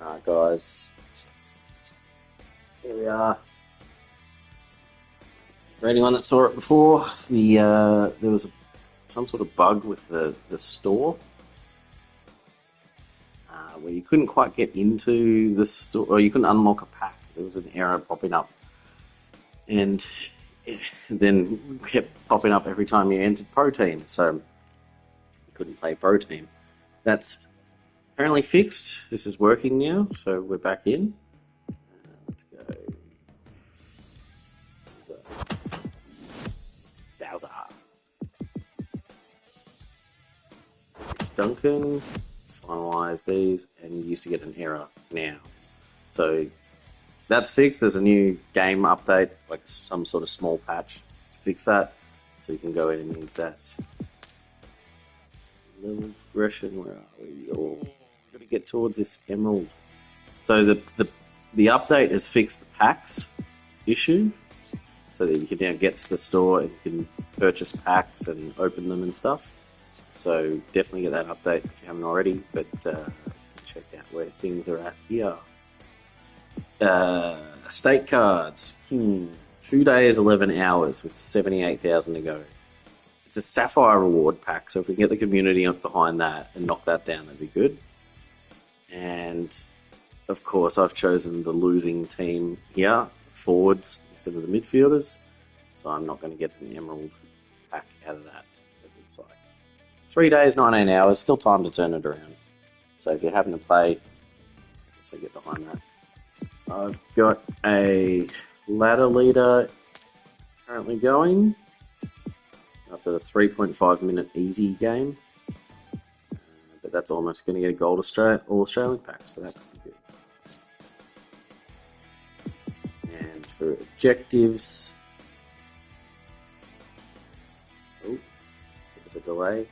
Alright guys, here we are. For anyone that saw it before, there was some sort of bug with the store where you couldn't quite get into the store, or you couldn't unlock a pack. There was an error popping up, and then kept popping up every time you entered Pro Team, so you couldn't play Pro Team. That's apparently fixed. This is working now, so we're back in. Let's go. Bowser. It's Duncan. Let's finalize these, and you used to get an error now. So that's fixed. There's a new game update, like some sort of small patch to fix that, so you can go in and use that. Level progression, where are we? Oh, got to get towards this emerald. So the update has fixed the packs issue, so that you can now get to the store and you can purchase packs and open them and stuff. So definitely get that update if you haven't already, but check out where things are at here. State cards. 2 days, 11 hours with 78,000 to go. It's a Sapphire reward pack, so if we can get the community up behind that and knock that down, that'd be good. And of course, I've chosen the losing team here, forwards instead of the midfielders, so I'm not going to get an emerald pack out of that. It looks like 3 days, 19 hours, still time to turn it around. So if you're having to play, so get behind that. I've got a ladder leader currently going after the 3.5 minute easy game, but that's almost going to get a gold All Australian pack, so that could be good. And for objectives, bit of a delay.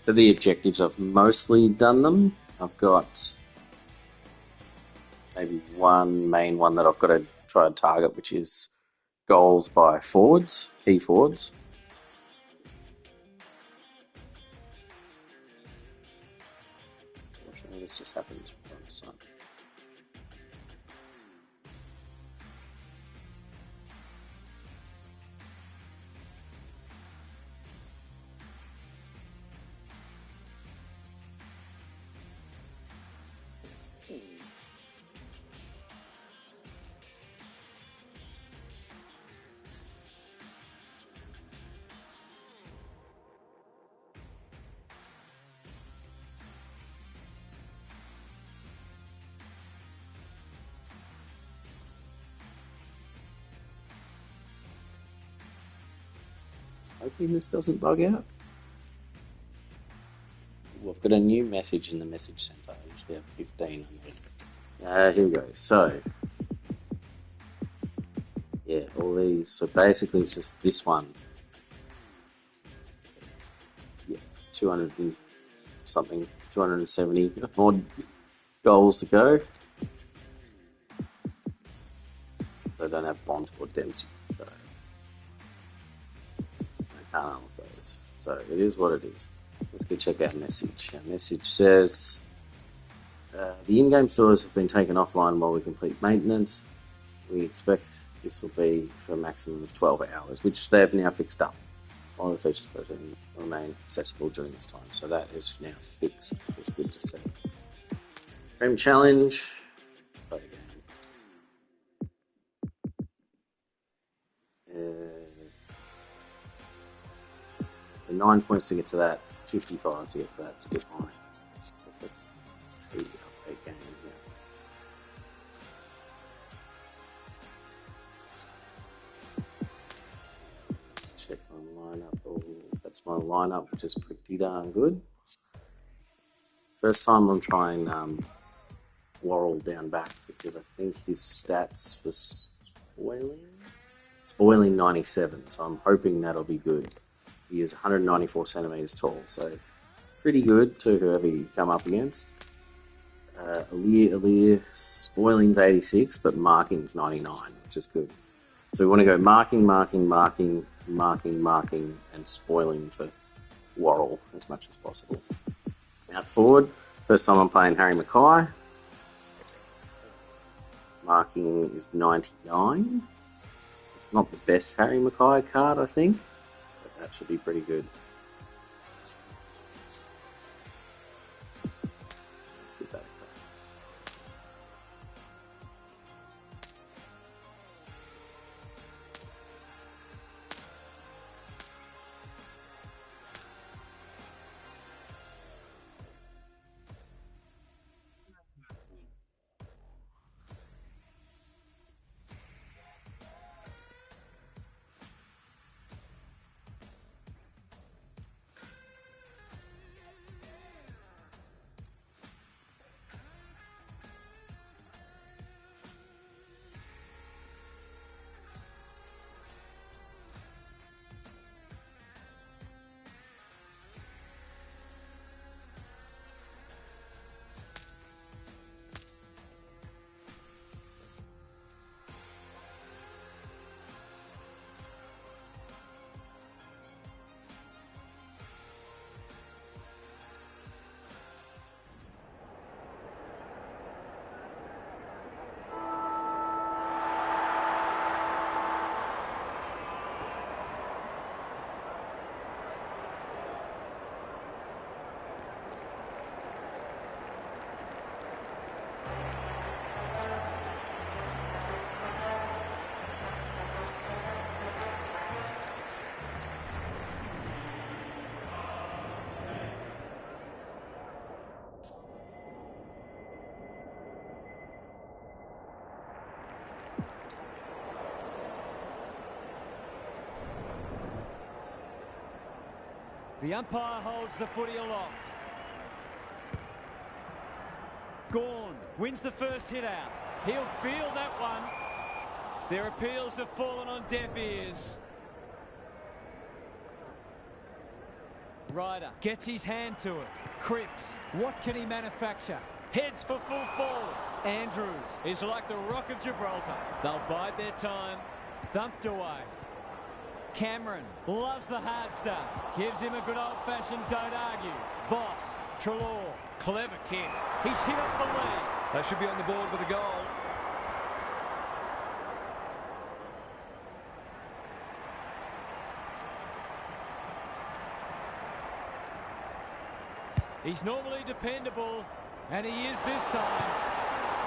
For the objectives, I've mostly done them. I've got maybe one main one that I've got to try and target, which is goals by forwards, key forwards. Unfortunately, this just happened on the side. Hoping this doesn't bug out. We've got a new message in the message center. I usually have 15 on there. Here we go. So, yeah, all these. So basically, it's just this one. Yeah, 200 and something, 270 odd goals to go. I don't have Bond or Dempsey, so I can't unlock those. So it is what it is. Let's go check out message. Our message says the in-game stores have been taken offline while we complete maintenance. We expect this will be for a maximum of 12 hours, which they've now fixed up. All the features will remain accessible during this time, so that is now fixed. It's good to see. Frame challenge. Play again. So 9 points to get to that, 55 to get to that to get high. Let's see the update game here. Let's check my lineup. Oh, that's my lineup, which is pretty darn good. First time I'm trying Worrell down back, because I think his stats for spoiling 97, so I'm hoping that'll be good. He is 194 centimeters tall, so pretty good to whoever you come up against. Alir, spoiling's 86, but marking's 99, which is good. So we want to go marking, marking, and spoiling for Worrell as much as possible. Out forward, first time I'm playing Harry Mackay. Marking is 99. It's not the best Harry Mackay card, I think, but that should be pretty good. Let's give that a crack. The umpire holds the footy aloft. Gawn wins the first hit out. He'll field that one. Their appeals have fallen on deaf ears. Ryder gets his hand to it. Cripps, what can he manufacture? Heads for full forward. Andrews is like the Rock of Gibraltar. They'll bide their time. Thumped away. Cameron loves the hard stuff. Gives him a good old-fashioned don't argue. Voss, Treloar, clever kick. He's hit up the lead. They should be on the board with a goal. He's normally dependable, and he is this time.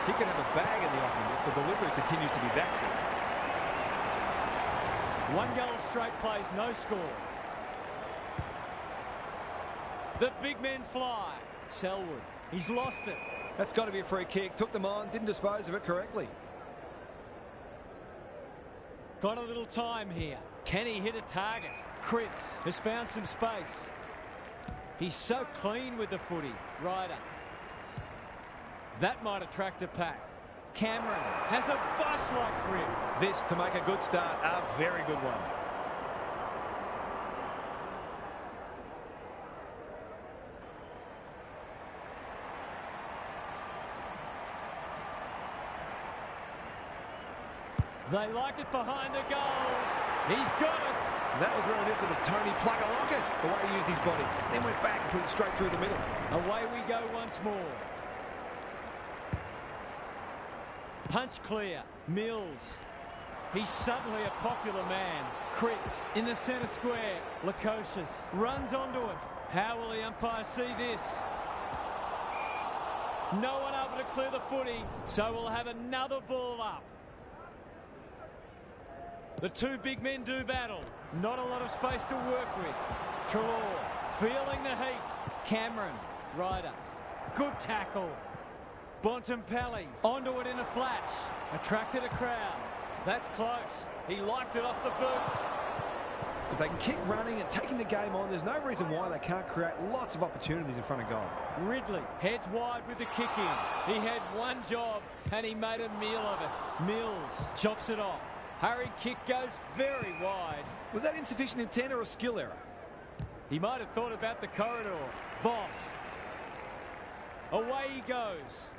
He can have a bag in the offing if the delivery continues to be that good. One goal straight plays, no score. The big men fly. Selwood, he's lost it. That's got to be a free kick. Took them on, didn't dispose of it correctly. Got a little time here. Can he hit a target? Cripps has found some space. He's so clean with the footy. Ryder. That might attract a pack. Cameron has a Voss-like grip. This, to make a good start, a very good one. They like it behind the goals. He's got it. And that was reminiscent of Tony Plug-a-Locket, the way he used his body. Then went back and put it straight through the middle. Away we go once more. Punch clear. Mills. He's suddenly a popular man. Cripps in the centre square. Lukosius runs onto it. How will the umpire see this? No one able to clear the footy, so we'll have another ball up. The two big men do battle. Not a lot of space to work with. Treloar feeling the heat. Cameron. Ryder. Good tackle. Bontempelli onto it in a flash. Attracted a crowd. That's close. He liked it off the boot. If they can keep running and taking the game on, there's no reason why they can't create lots of opportunities in front of goal. Ridley heads wide with the kick in. He had one job and he made a meal of it. Mills chops it off. Hurried kick goes very wide. Was that insufficient intent or a skill error? He might have thought about the corridor. Voss. Away he goes.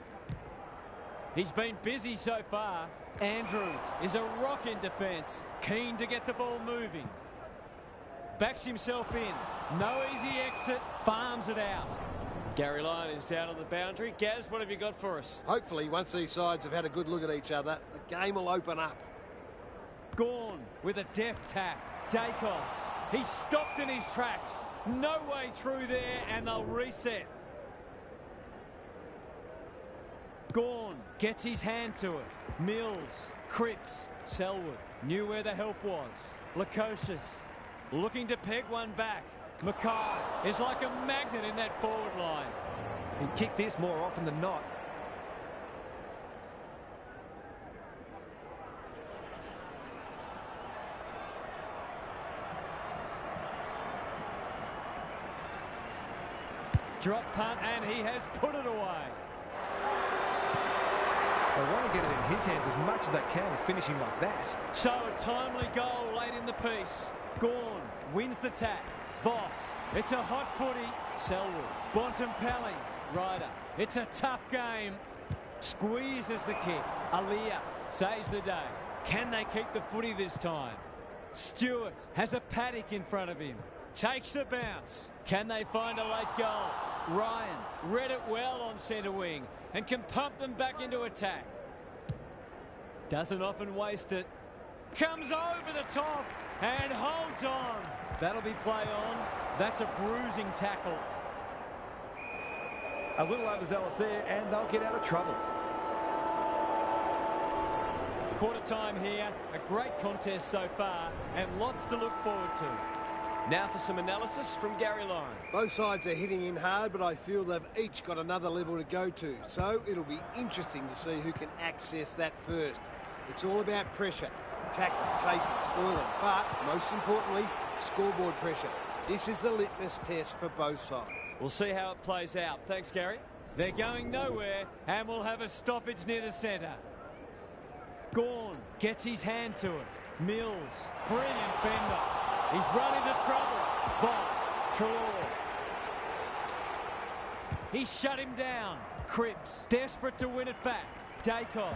He's been busy so far. Andrews is a rock in defence. Keen to get the ball moving. backs himself in. No easy exit, farms it out. Gary Lyon is down on the boundary. Gaz, what have you got for us? Hopefully, once these sides have had a good look at each other, the game will open up. Gawn with a deft tap. Dacos. He's stopped in his tracks. No way through there, and they'll reset. Gawn gets his hand to it. Mills, Cripps, Selwood knew where the help was. Lukosius looking to peg one back. Mackay is like a magnet in that forward line. He'd kick this more often than not. Drop punt, and he has put it away. They want to get it in his hands as much as they can with finishing like that. So a timely goal late in the piece. Gawn wins the tap. Voss, it's a hot footy. Selwood, Bontempelli, Ryder. It's a tough game. Squeezes the kick. Aaliyah saves the day. Can they keep the footy this time? Stewart has a paddock in front of him. Takes the bounce. Can they find a late goal? Ryan read it well on centre wing and can pump them back into attack. Doesn't often waste it. Comes over the top and holds on. That'll be play on. That's a bruising tackle. A little overzealous there, and they'll get out of trouble. Quarter time here. A great contest so far and lots to look forward to. Now for some analysis from Gary Lyon. Both sides are hitting in hard, but I feel they've each got another level to go to. So it'll be interesting to see who can access that first. It's all about pressure, tackling, chasing, spoiling, but most importantly, scoreboard pressure. This is the litmus test for both sides. We'll see how it plays out. Thanks, Gary. They're going nowhere, and we'll have a stoppage near the centre. Gawn gets his hand to it. Mills, brilliant fender. He's run into trouble. Voss, Trelaw. He shut him down. Cripps, desperate to win it back. Dacos,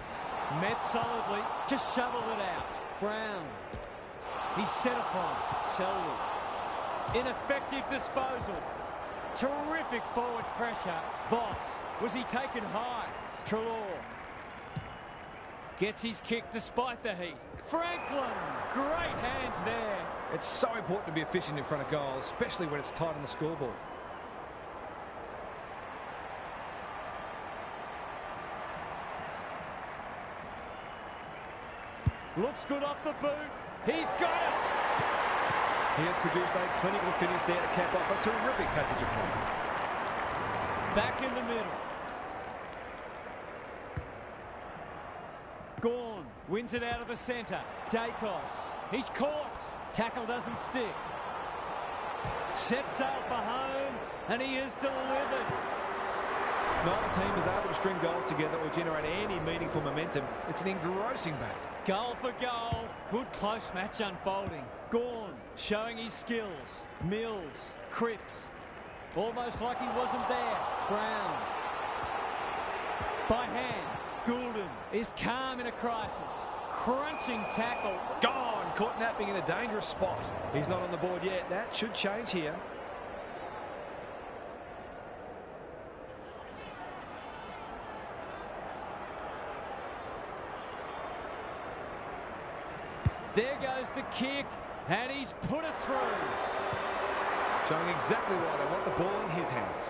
met solidly, just shoveled it out. Brown, he's set upon. Selwood, ineffective disposal. Terrific forward pressure. Voss, was he taken high? Trelaw gets his kick despite the heat. Franklin, great hands there. It's so important to be efficient in front of goal, especially when it's tight on the scoreboard. Looks good off the boot. He's got it. He has produced a clinical finish there to cap off a terrific passage of play. Back in the middle. Gawn wins it out of the centre. Dacos, he's caught. Tackle doesn't stick. Set sail for home, and he is delivered. Neither team is able to string goals together or generate any meaningful momentum. It's an engrossing battle. Goal for goal. Good close match unfolding. Gawn showing his skills. Mills, Cripps, almost like he wasn't there. Brown. By hand. Goulden is calm in a crisis. Crunching tackle. Gone. Caught napping in a dangerous spot. He's not on the board yet. That should change here. There goes the kick, and he's put it through. Showing exactly why they want the ball in his hands.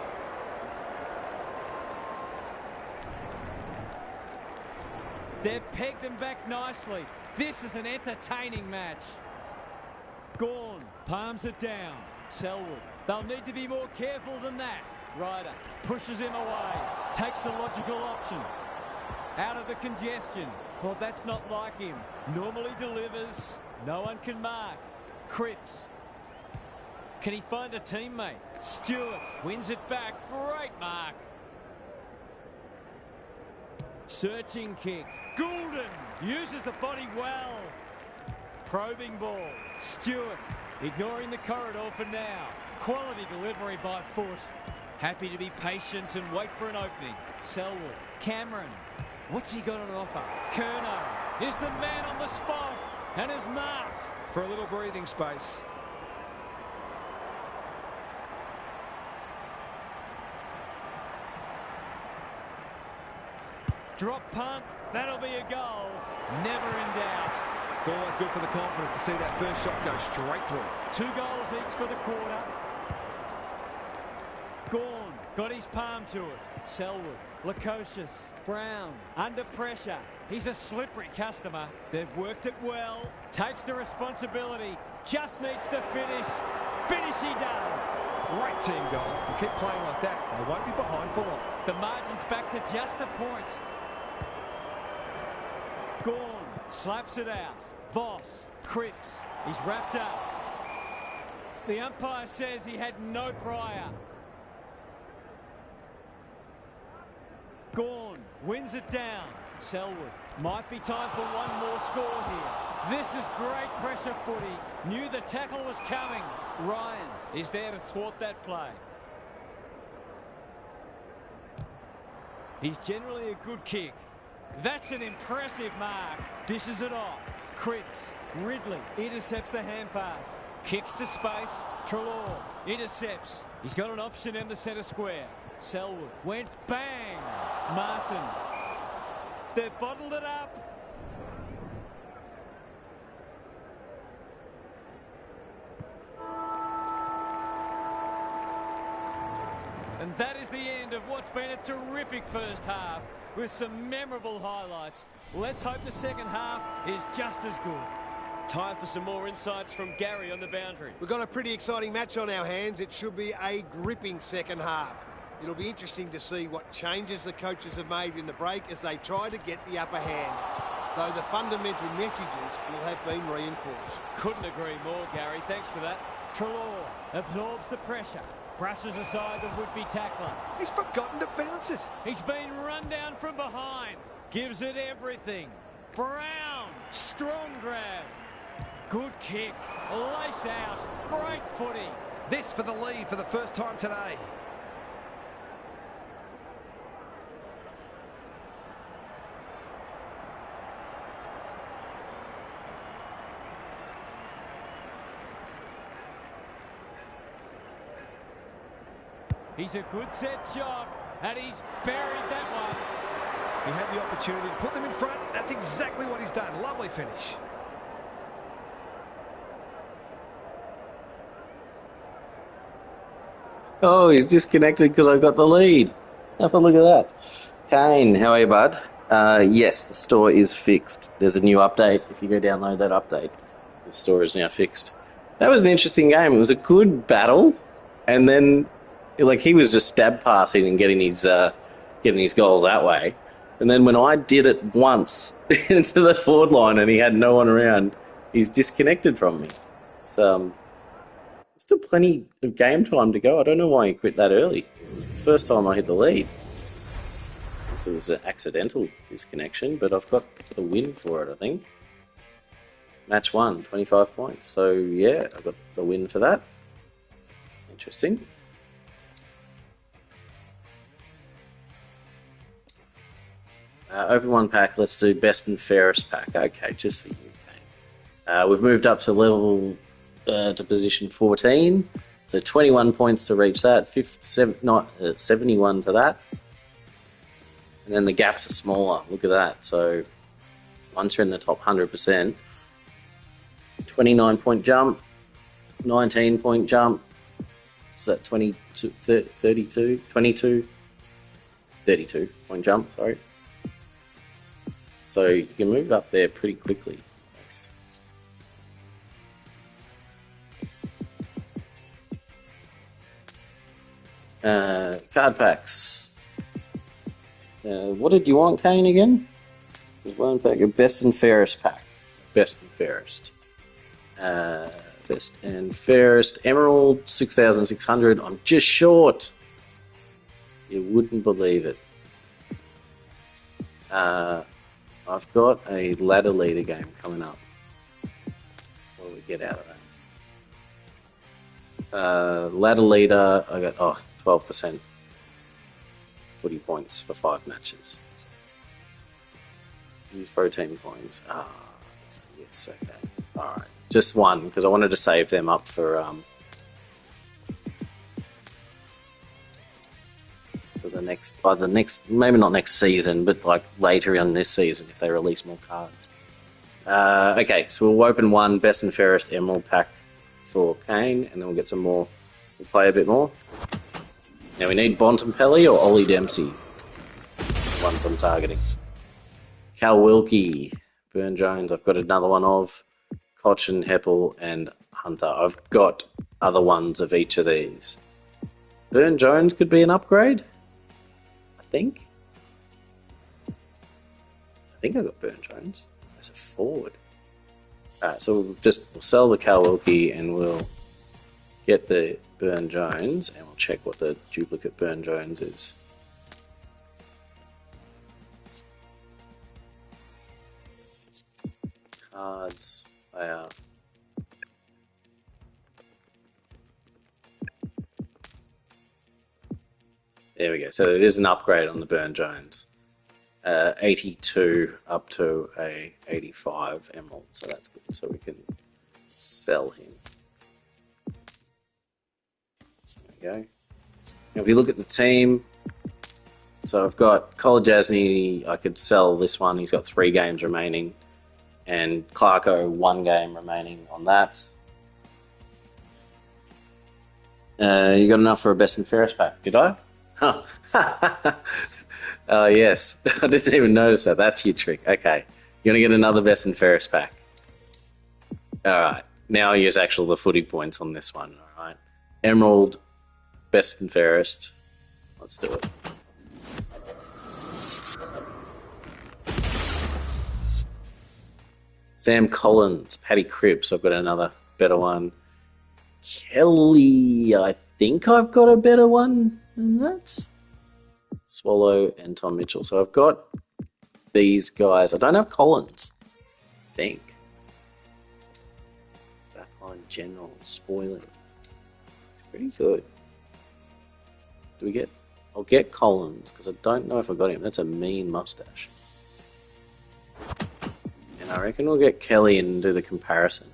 They've pegged them back nicely. This is an entertaining match. Gawn palms it down. Selwood. They'll need to be more careful than that. Ryder pushes him away. Takes the logical option. Out of the congestion. Well, that's not like him. Normally delivers. No one can mark. Cripps. Can he find a teammate? Stewart wins it back. Great mark. Searching kick. Goulden uses the body well. Probing ball. Stewart ignoring the corridor for now. Quality delivery by foot. Happy to be patient and wait for an opening. Selwood. Cameron. What's he got on offer? Curnow is the man on the spot and is marked. For a little breathing space. Drop punt. That'll be a goal. Never in doubt. It's always good for the confidence to see that first shot go straight through. 2 goals each for the quarter. Gawn got his palm to it. Selwood, Lukosius, Brown, under pressure. He's a slippery customer. They've worked it well. Takes the responsibility. Just needs to finish. Finish he does. Great team goal. If they keep playing like that, they won't be behind for long. The margin's back to just a point. Gawn slaps it out. Voss, Cripps, he's wrapped up. The umpire says he had no prior. Gawn wins it down. Selwood, might be time for one more score here. This is great pressure footy. Knew the tackle was coming. Ryan is there to thwart that play. He's generally a good kick. That's an impressive mark. Dishes it off. Cripps, Ridley intercepts the hand pass. Kicks to space. Treloar intercepts. He's got an option in the centre square. Selwood went bang. Martin. They've bottled it up. And that is the end of what's been a terrific first half with some memorable highlights. Let's hope the second half is just as good. Time for some more insights from Gary on the boundary. We've got a pretty exciting match on our hands. It should be a gripping second half. It'll be interesting to see what changes the coaches have made in the break as they try to get the upper hand, though the fundamental messages will have been reinforced. Couldn't agree more, Gary. Thanks for that. Treloar absorbs the pressure, brushes aside the would-be tackler. He's forgotten to bounce it. He's been run down from behind. Gives it everything. Brown, strong grab. Good kick. Lace out. Great footy. This for the lead for the first time today. He's a good set shot, and he's buried that one. He had the opportunity to put them in front. That's exactly what he's done. Lovely finish. Oh, he's disconnected because I got the lead. Have a look at that. Kane, how are you, bud? Yes, the store is fixed. There's a new update. If you go download that update, the store is now fixed. That was an interesting game. It was a good battle, and then like he was just stab passing and getting his goals that way. And then when I did it once into the forward line and he had no one around, he's disconnected from me. It's still plenty of game time to go. I don't know why he quit that early. It was the first time I hit the lead. So it was an accidental disconnection, but I've got the win for it, I think. Match 1, 25 points. So yeah, I've got the win for that. Interesting. Open one pack. Let's do best and fairest pack. Okay, just for you. Okay. We've moved up to level to position 14, so 21 points to reach that. 71 to that, and then the gaps are smaller. Look at that. So once you're in the top 100%, 29-point jump, 19-point jump. So that 32 point jump. Sorry. So you can move up there pretty quickly. Next. Card packs. What did you want, Kane, again? There's one pack, a best and fairest pack. Best and fairest. Best and fairest. Emerald, 6,600. I'm just short. You wouldn't believe it. I've got a ladder leader game coming up. What do we get out of that? Ladder leader, I got 12% footy points for 5 matches. Use protein coins. Yes, okay. Alright. Just one, because I wanted to save them up for for the next, maybe not next season, but like later in this season if they release more cards. Okay, so we'll open one best and fairest emerald pack for Kane, and then we'll get some more. We'll play a bit more. Now we need Bontempelli or Ollie Dempsey. Ones I'm targeting. Cal Wilkie, Burn Jones. I've got another one of Cochin, Heppel, and Hunter. I've got other ones of each of these. Burn Jones could be an upgrade. I think I got Burn Jones as a forward. Alright, so we'll sell the Cal Wilkie and we'll get the Burn Jones, and we'll check what the duplicate Burn Jones is. Cards, they are. There we go. So it is an upgrade on the Burn Jones. 82 up to a 85 emerald, so that's good. So we can sell him. There we go. Now if you look at the team, so I've got Kolajasny. I could sell this one. He's got 3 games remaining, and Clarko 1 game remaining on that. You got enough for a best and fairest pack? Did I? Oh, yes. I didn't even notice that. That's your trick. Okay. You're going to get another best and fairest pack. Alright. Now I'll use the footy points on this one. Alright. Emerald, best and fairest. Let's do it. Sam Collins, Paddy Cripps. I've got another better one. Kelly, I think I've got a better one than that. Swallow and Tom Mitchell. So I've got these guys. I don't have Collins, I think. Backline general, spoiling. It's pretty good. Do we get... I'll get Collins, because I don't know if I got him. That's a mean mustache. And I reckon we'll get Kelly and do the comparison.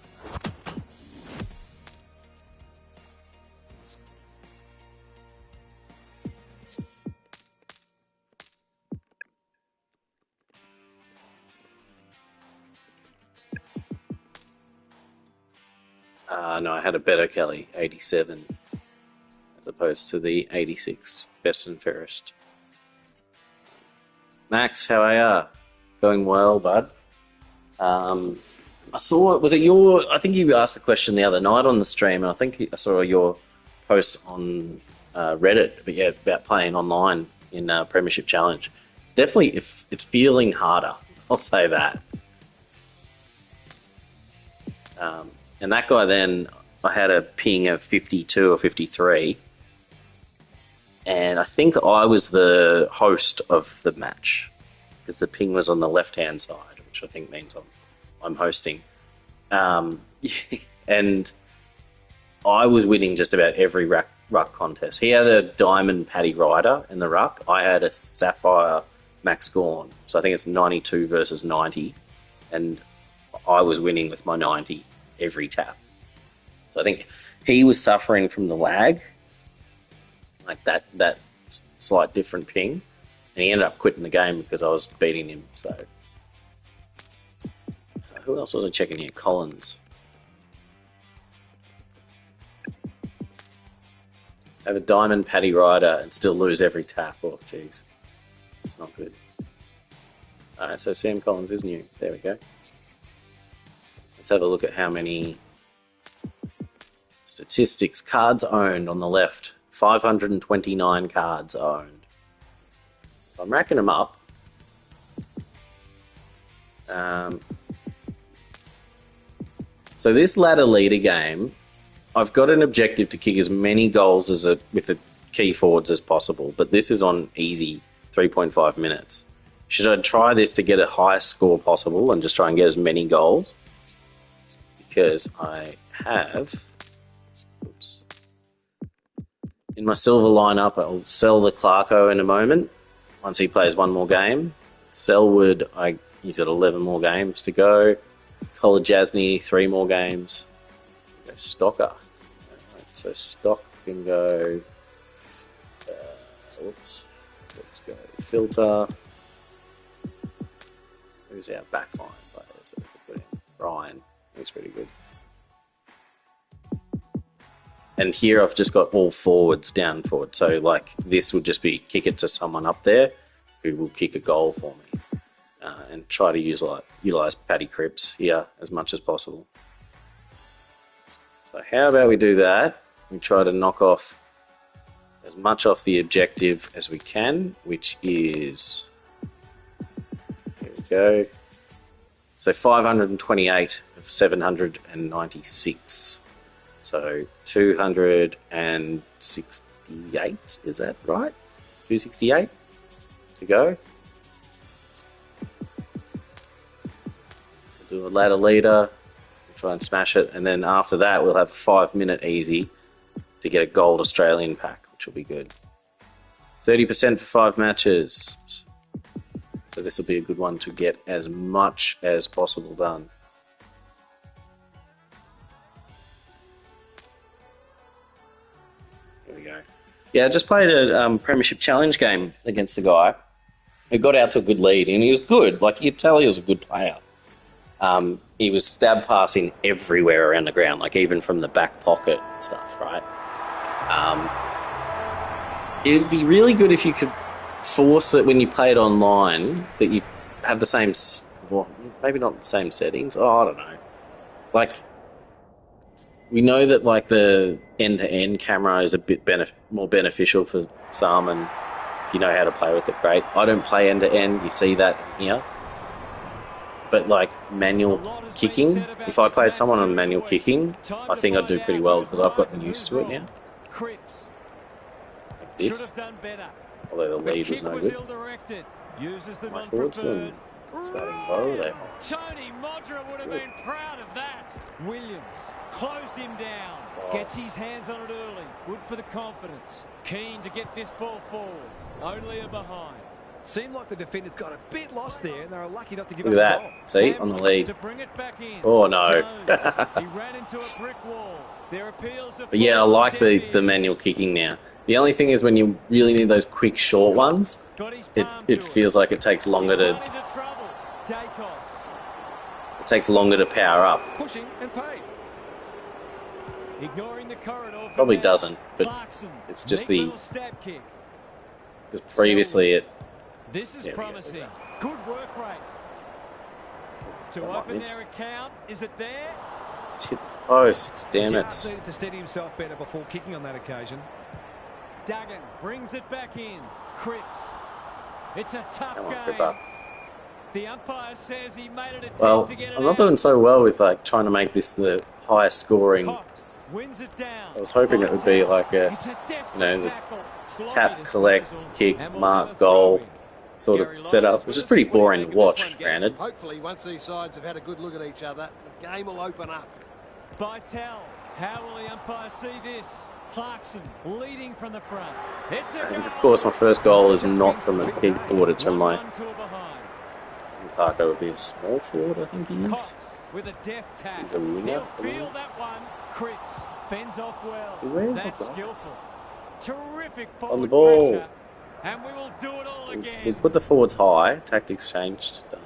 No, I had a better Kelly, 87, as opposed to the 86, best and fairest. Max, how are ya? Going well, bud. I saw, I think you asked the question the other night on the stream, and I think I saw your post on Reddit, but yeah, about playing online in Premiership Challenge. It's definitely, it's feeling harder, I'll say that. And that guy then, I had a ping of 52 or 53. And I think I was the host of the match, because the ping was on the left-hand side, which I think means I'm hosting. And I was winning just about every ruck contest. He had a diamond Paddy Ryder in the ruck. I had a sapphire Max Gawn. So I think it's 92 versus 90. And I was winning with my 90 every tap. So I think he was suffering from the lag, like that slight different ping, and he ended up quitting the game because I was beating him. So who else was I checking here? Collins. Have a diamond Paddy Ryder and still lose every tap. Oh, jeez. It's not good. Alright, so Sam Collins is new. There we go. Let's have a look at how many statistics. Cards owned on the left. 529 cards owned. So I'm racking them up. So this ladder leader game, I've got an objective to kick as many goals with the key forwards as possible, but this is on easy 3.5 minutes. Should I try this to get a highest score possible and just try and get as many goals? Because I have... Oops. In my silver lineup, I'll sell the Clarko in a moment, once he plays one more game. Selwood, he's got 11 more games to go. Kolajasny, 3 more games. Go Stocker. Right, so Stock can go... Oops. let's go. Filter. Who's our backline players that we could put in? Ryan. He's pretty good. And here I've just got all forwards down forward. So like this would just be kick it to someone up there who will kick a goal for me. And try to utilize Paddy Cripps here as much as possible. So how about we do that? We try to knock off as much off the objective as we can, which is, here we go. So 528 of 796. So 268, is that right? 268 to go. We'll do a ladder leader, we'll try and smash it, and then after that we'll have a 5-minute easy to get a gold Australian pack, which will be good. 30% for 5 matches. So this will be a good one to get as much as possible done. Here we go. Yeah, I just played a Premiership Challenge game against a guy who got out to a good lead, and he was good. Like, you'd tell he was a good player. He was stab passing everywhere around the ground, like even from the back pocket and stuff, right? It'd be really good if you could force it when you play it online that you have the same, well, maybe not the same settings. Oh, I don't know. Like, we know that like the end-to-end camera is a bit more beneficial for some, and if you know how to play with it, great. I don't play end-to-end. You see that here. But like manual kicking, if I played someone on manual kicking, I think I'd do pretty well because I've gotten used to it now. Like this. Although the lead was no good. My forwards doing starting low there. Tony Modra would have been proud of that. Williams closed him down. Gets his hands on it early. Good for the confidence. Keen to get this ball forward. Only a behind. Seemed like the defenders got a bit lost there, and they were lucky not to give Look up at the that. goal. See, on the lead. To bring it back in. Oh, no. He ran into a brick wall. Their appeals But yeah, I like the manual kicking now. The only thing is when you really need those quick, short ones, it feels like it takes longer to power up. Pushing and paid. Ignoring the corridor. Probably doesn't, but it's just the... Because previously This is promising. Good work rate. To open their account, is it there? It's hit the post, damn it. Just needed to steady himself better before kicking on that occasion. Duggan brings it back in. Cripps. It's a tough Come on, game. Cripper. The umpire says he made an attempt Well, to get it I'm not out. doing so well with like trying to make this the highest scoring. Cox wins it down. I was hoping it would be like a, It's a you know, the tackle. tap, collect, kick, mark, goal sort of setup, which is pretty boring to watch, granted. Hopefully, once these sides have had a good look at each other, the game will open up. Vital. How will the umpire see this? Clarkson leading from the front. It's a And goal. of course, my first goal is not from a big forward, it's from my 1-1 to a behind. Lukaku would be a small forward, I think he is. Cox with a deft tap. He's a winger, He'll feel that one. Cripps fends off well. So where's That's the skillful. Terrific On forward the ball. pressure. And we will do it all We'll again. put the forwards high, tactics changed, done.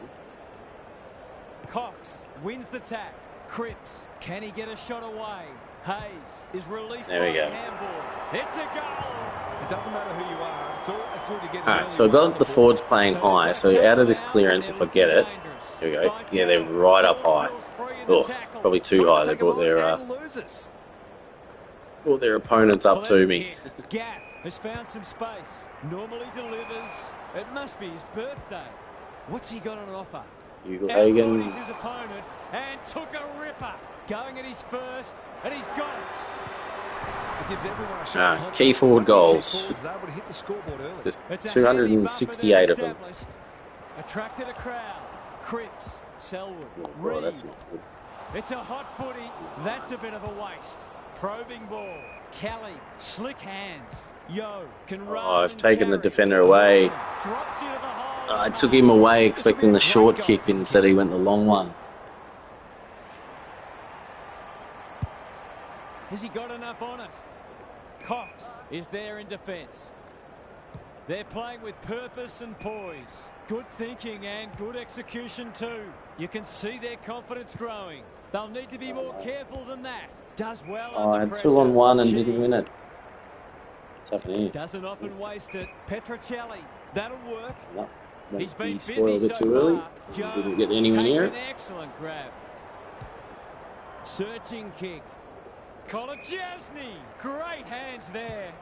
Cox wins the tap. Cripps, can he get a shot away? Hayes is released There we by go. handball. It's a goal. It doesn't matter who you are. It's always good to get. Alright, so I've got the forwards playing high, so out of this clearance, if I get it, here we go. Yeah, they're right up high. Oh, probably too high. They brought their opponents up to me. Gaff has found some space. Normally delivers. It must be his birthday. What's he got on offer? Hugo Outbodies Hagen. his opponent and took a ripper. Going at his first, and he's got it. It gives everyone a shot. Ah, key forward goals. They're able to hit the scoreboard early. Just It's a 268 of them. established. Attracted a crowd. Cripps, Selwood, Oh, Reed. that's not good. It's a hot footy. That's a bit of a waste. Probing ball. Kelly, slick hands. Yo can run. Oh, I've and taken the carry. defender away. Drops into the hole. I took him away expecting the short kick, instead he went the long one. Has he got enough on it? Cox is there in defence. They're playing with purpose and poise. Good thinking and good execution too. You can see their confidence growing. They'll need to be more careful than that. Does well Oh, I under had pressure. 2-on-1 and Gee. didn't win it. What's happening here? Doesn't often waste it. Petrocelli. That'll work. No, He's been he busy spoiled it so too early. far. Jones Didn't get anywhere takes near an it. excellent grab. Searching kick. Kolodjasny. Great hands there.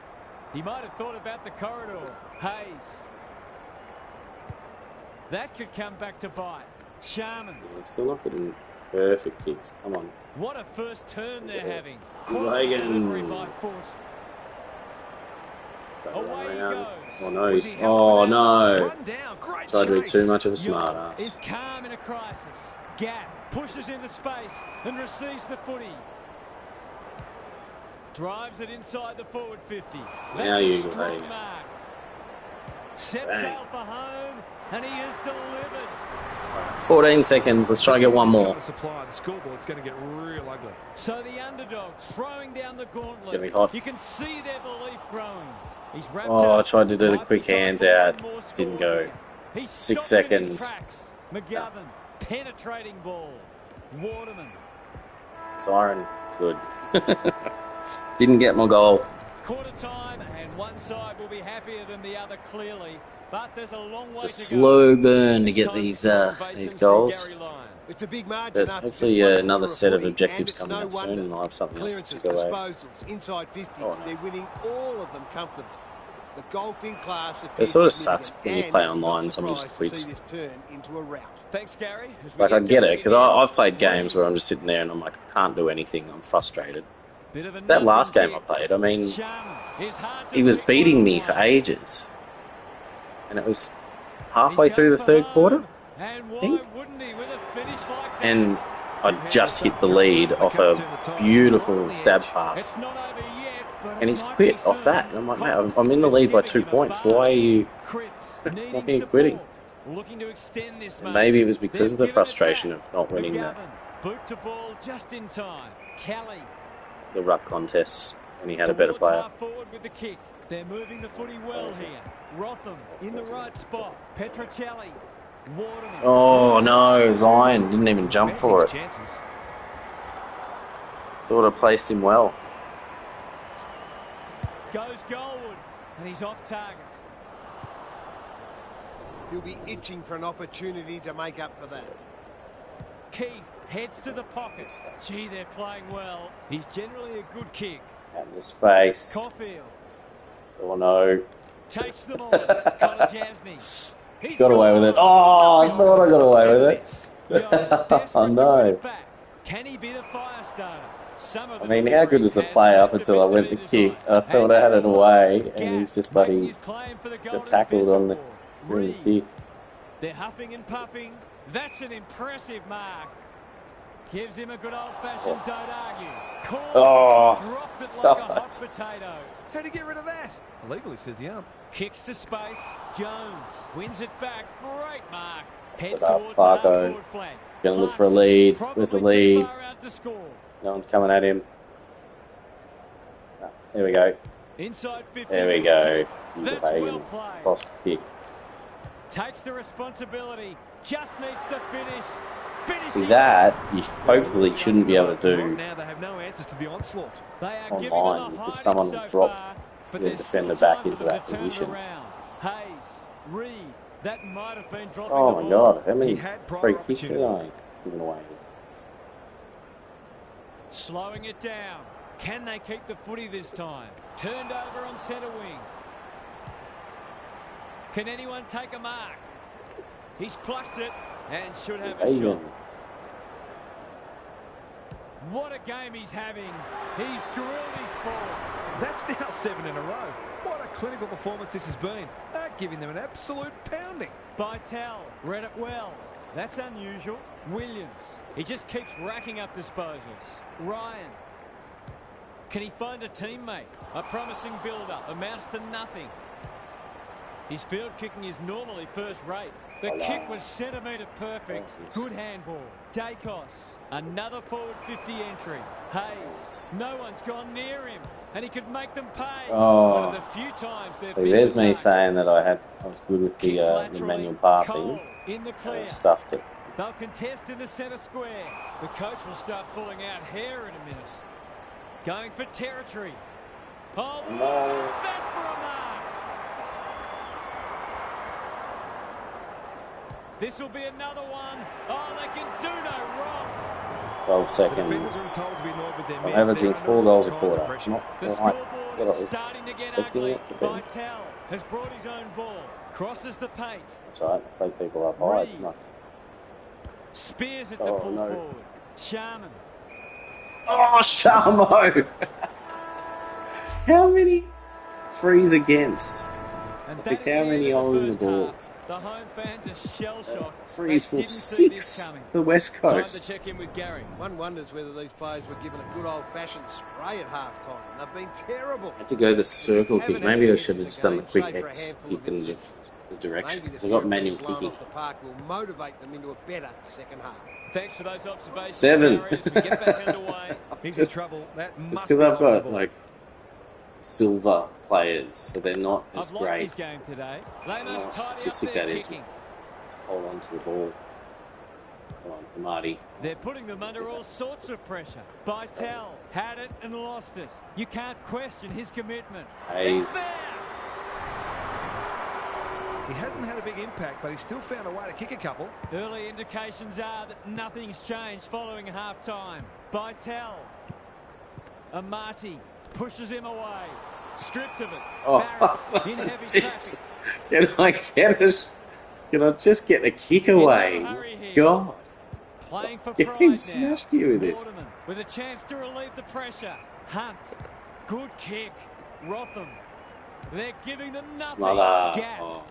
He might have thought about the corridor. Hayes. That could come back to bite. Sharman. Yeah, still not getting perfect kicks. Come on. What a first turn they're having. Reagan. Quality delivery by foot. Go Away he around. goes. Oh no, Was he's, he held oh out? no. Run down. Great Tried to be chase. too much of a York smart is ass. calm in a crisis. Gaff pushes into space and receives the footy. Drives it inside the forward 50. Now That's you a go. strong mark. Set Bang. sail for home, and he has delivered. 14 seconds. Let's try to get one more. Supply. The scoreboard's going to get real ugly. So the underdogs throwing down the gauntlet. gonna be hot. You can see their belief growing. He's wrapped Oh, I up. tried to do the Might quick be time hands for out. one more Didn't score. go. He's 6 stopped in his seconds. tracks. McGovern, penetrating ball. Waterman. Siren. Good. Didn't get my goal. Quarter time, and one side will be happier than the other clearly. But there's a long way It's a to go. slow burn to It's get time for these observations goals. from Gary Lyon. It's a big margin But after hopefully just one another quarter set of footy, objectives and it's coming no out soon, wonder. and I'll have something else to Clearances, go away. disposals, inside 50s, Oh, no. they're winning all of them comfortably. The golfing class It sort of significant, sucks when you and play I'm online, not someone just surprised to see quits. this turn into a rout. Thanks, Gary. As we Like, I get get going it, because again. I've played games where I'm just sitting there and I'm like, I can't do anything, I'm frustrated. Bit of a That last numbers game I hit. played, I mean, Sharman is hard to he was pick beating me for one-on-one. ages. And it was He's halfway going through the for third home, quarter, and why think. wouldn't he with a finish like that? And I just hit the lead off a beautiful stab pass. It's not over yet, but And it he's might quit be off soon. that. And I'm like, mate, Cox I'm in the is lead by giving 2 it points. the bar. Why are you... Cripps Why needing are you support. quitting? Looking to extend this, mate. Maybe it was because They've of the given it frustration back. of not winning McGovern, boot to ball just in time. Kelly the ruck contests when he had a better towards player. half forward with the kick. They're moving the footy well here. Rotham in the right spot. Petrocelli. Waterman. Oh no, Ryan didn't even jump for it. Chances. Thought I placed him well. Goes goalward, and he's off target. He'll be itching for an opportunity to make up for that. Keith heads to the pocket. Gee, they're playing well. He's generally a good kick. Out in the space. Caulfield Oh no. takes them on. Kolodjasny. He's Got away with it. Oh, I thought I got away with it. Oh no. Can he be the fire starter? Some of I the mean, how good was the delivery play has up left a until I bit went to the be kick? I desired. thought I had it away, and he's just Gaff bloody his claim for the got golden tackled fist on the award. during the Reed. kick. They're huffing and puffing. That's an impressive mark. Gives him a good old-fashioned don't argue. Calls, Oh. dropped it like a hot God. potato. How'd he get rid of that? Illegally, says the ump. Kicks to space. Jones wins it back. Great mark. Heads It's about towards the Fargo. half-forward flank. Gonna look for a Clarkson lead. Where's the probably too lead? far out to score. No one's coming at him. Ah, there we go. Inside 50. There we go. That's Hagen. well played. Cross kick. Takes the responsibility. Just needs to finish. See that, you hopefully shouldn't be able to Right do now, they have no answers to the onslaught. They are online, giving them a because hiding someone so will drop far, but the there's defender still back time for into them that to turn it position. around. Hayes, Reed, that might have been dropping Oh the my ball. god, how many He had prior free kicks are opportunity. they giving away? Slowing it down. Can they keep the footy this time? Turned over on centre wing. Can anyone take a mark? He's plucked it and should have a Hagen. shot. What a game he's having. He's drilled his forward. That's now 7 in a row. What a clinical performance this has been. They're giving them an absolute pounding. Bytel read it well. That's unusual. Williams. He just keeps racking up disposals. Ryan. Can he find a teammate? A promising build-up amounts to nothing. His field kicking is normally first rate. The kick was centimetre perfect. Good handball. Dacos. Another forward 50 entry. Hayes. No one's gone near him. And he could make them pay. One of the few times they've missed there's the me target. saying that I was good with the manual passing. Cole in the clear. And I stuffed it. They'll contest in the centre square. The coach will start pulling out hair in a minute. Going for territory. Oh, No. that for a mark. This will be another one. Oh, they can do no wrong. 12 The seconds. defenders are told to be annoyed with their I'm men. averaging They're 4 under goals a all kinds of quarter. It's pressure. not The right. scoreboard I was starting to get expecting ugly. it to be. Vitale has brought his own ball. Crosses the paint. That's right. Play people up high. Reed. Not... Spears it to Oh, full no. forward. Sharman. Oh, Sharmo! How many frees against? And Look that at is how the many end of on the the first balls. half. The home fans are shell-shocked. Frees They for didn't see this 6 coming. for the West Time to Coast. check in with Gary. One wonders whether these players were given a good old-fashioned spray at half-time. They've been terrible. Had to go the circle Haven't kick. had Maybe I any should have hits just in done the the quick game, save for a X handful of kick in the direction. Maybe the Because I got spirit manual being blown kicking. off the park will motivate them into a better second half. Thanks for those observations, 7. Gary, as we get back underway. He's Just- in trouble. That It's must because be I've got honourable. like silver players, so they're not as I've liked great. this game today. They must tidy up statistic their that is. kicking. Hold on to the ball. Come on, Marty. They're putting them under all sorts of pressure. Vitale had it and lost it. You can't question his commitment. Hayes. It's there. He hasn't had a big impact, but he's still found a way to kick a couple. Early indications are that nothing's changed following half-time. Vitale. Amati pushes him away. Stripped of it. Oh, Barris in heavy jeez. traffic. Can I just get a kick away? In no hurry here. God. Playing for Getting pride now. smashed here with this. Waterman with a chance to relieve the pressure. Hunt. Good kick. Rotham. They're giving them nothing. Smother. Gaff. Oh.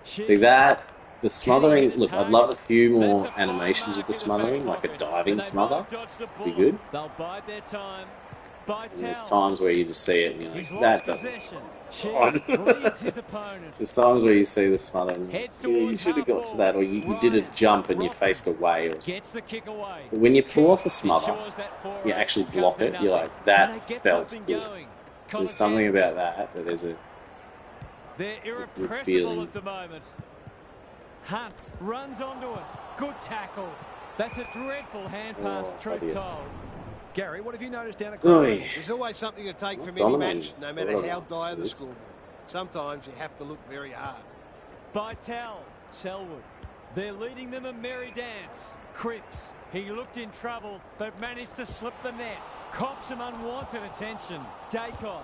She- See that? The smothering. Kenny Look, with the I'd love a target. few That's more a fine animations mark with the in smothering, back like a pocket. diving And they smother. might have dodged the Be bullet. good. They'll bide their time. And there's Vitale. times where you just see it and you're He's like, lost that doesn't. possession. She God. leads his opponent. There's times where you see the smothering. And Heads you're like, you towards should have got to half that, or you did a Ryan. jump and you Rotham. faced away. Or something. Gets the kick away. But when you pull off a Kick smother, ensures that forward you actually comes block to it. You're nothing. like, that Can they get felt something good. going? There's something Contest. about that. That there's a They're irrepressible feeling. at the moment. Hunt runs onto it. Good tackle. That's a dreadful hand pass, Oh, truth bloody told. Gary, what have you noticed down at Oy. Croydon? There's always something to take from any Dominating. match, no matter Whatever how it dire the is. scoreboard. Sometimes you have to look very hard. Vitale, Selwood. They're leading them a merry dance. Cripps, he looked in trouble, but managed to slip the net. Cops some unwanted attention. Dacos,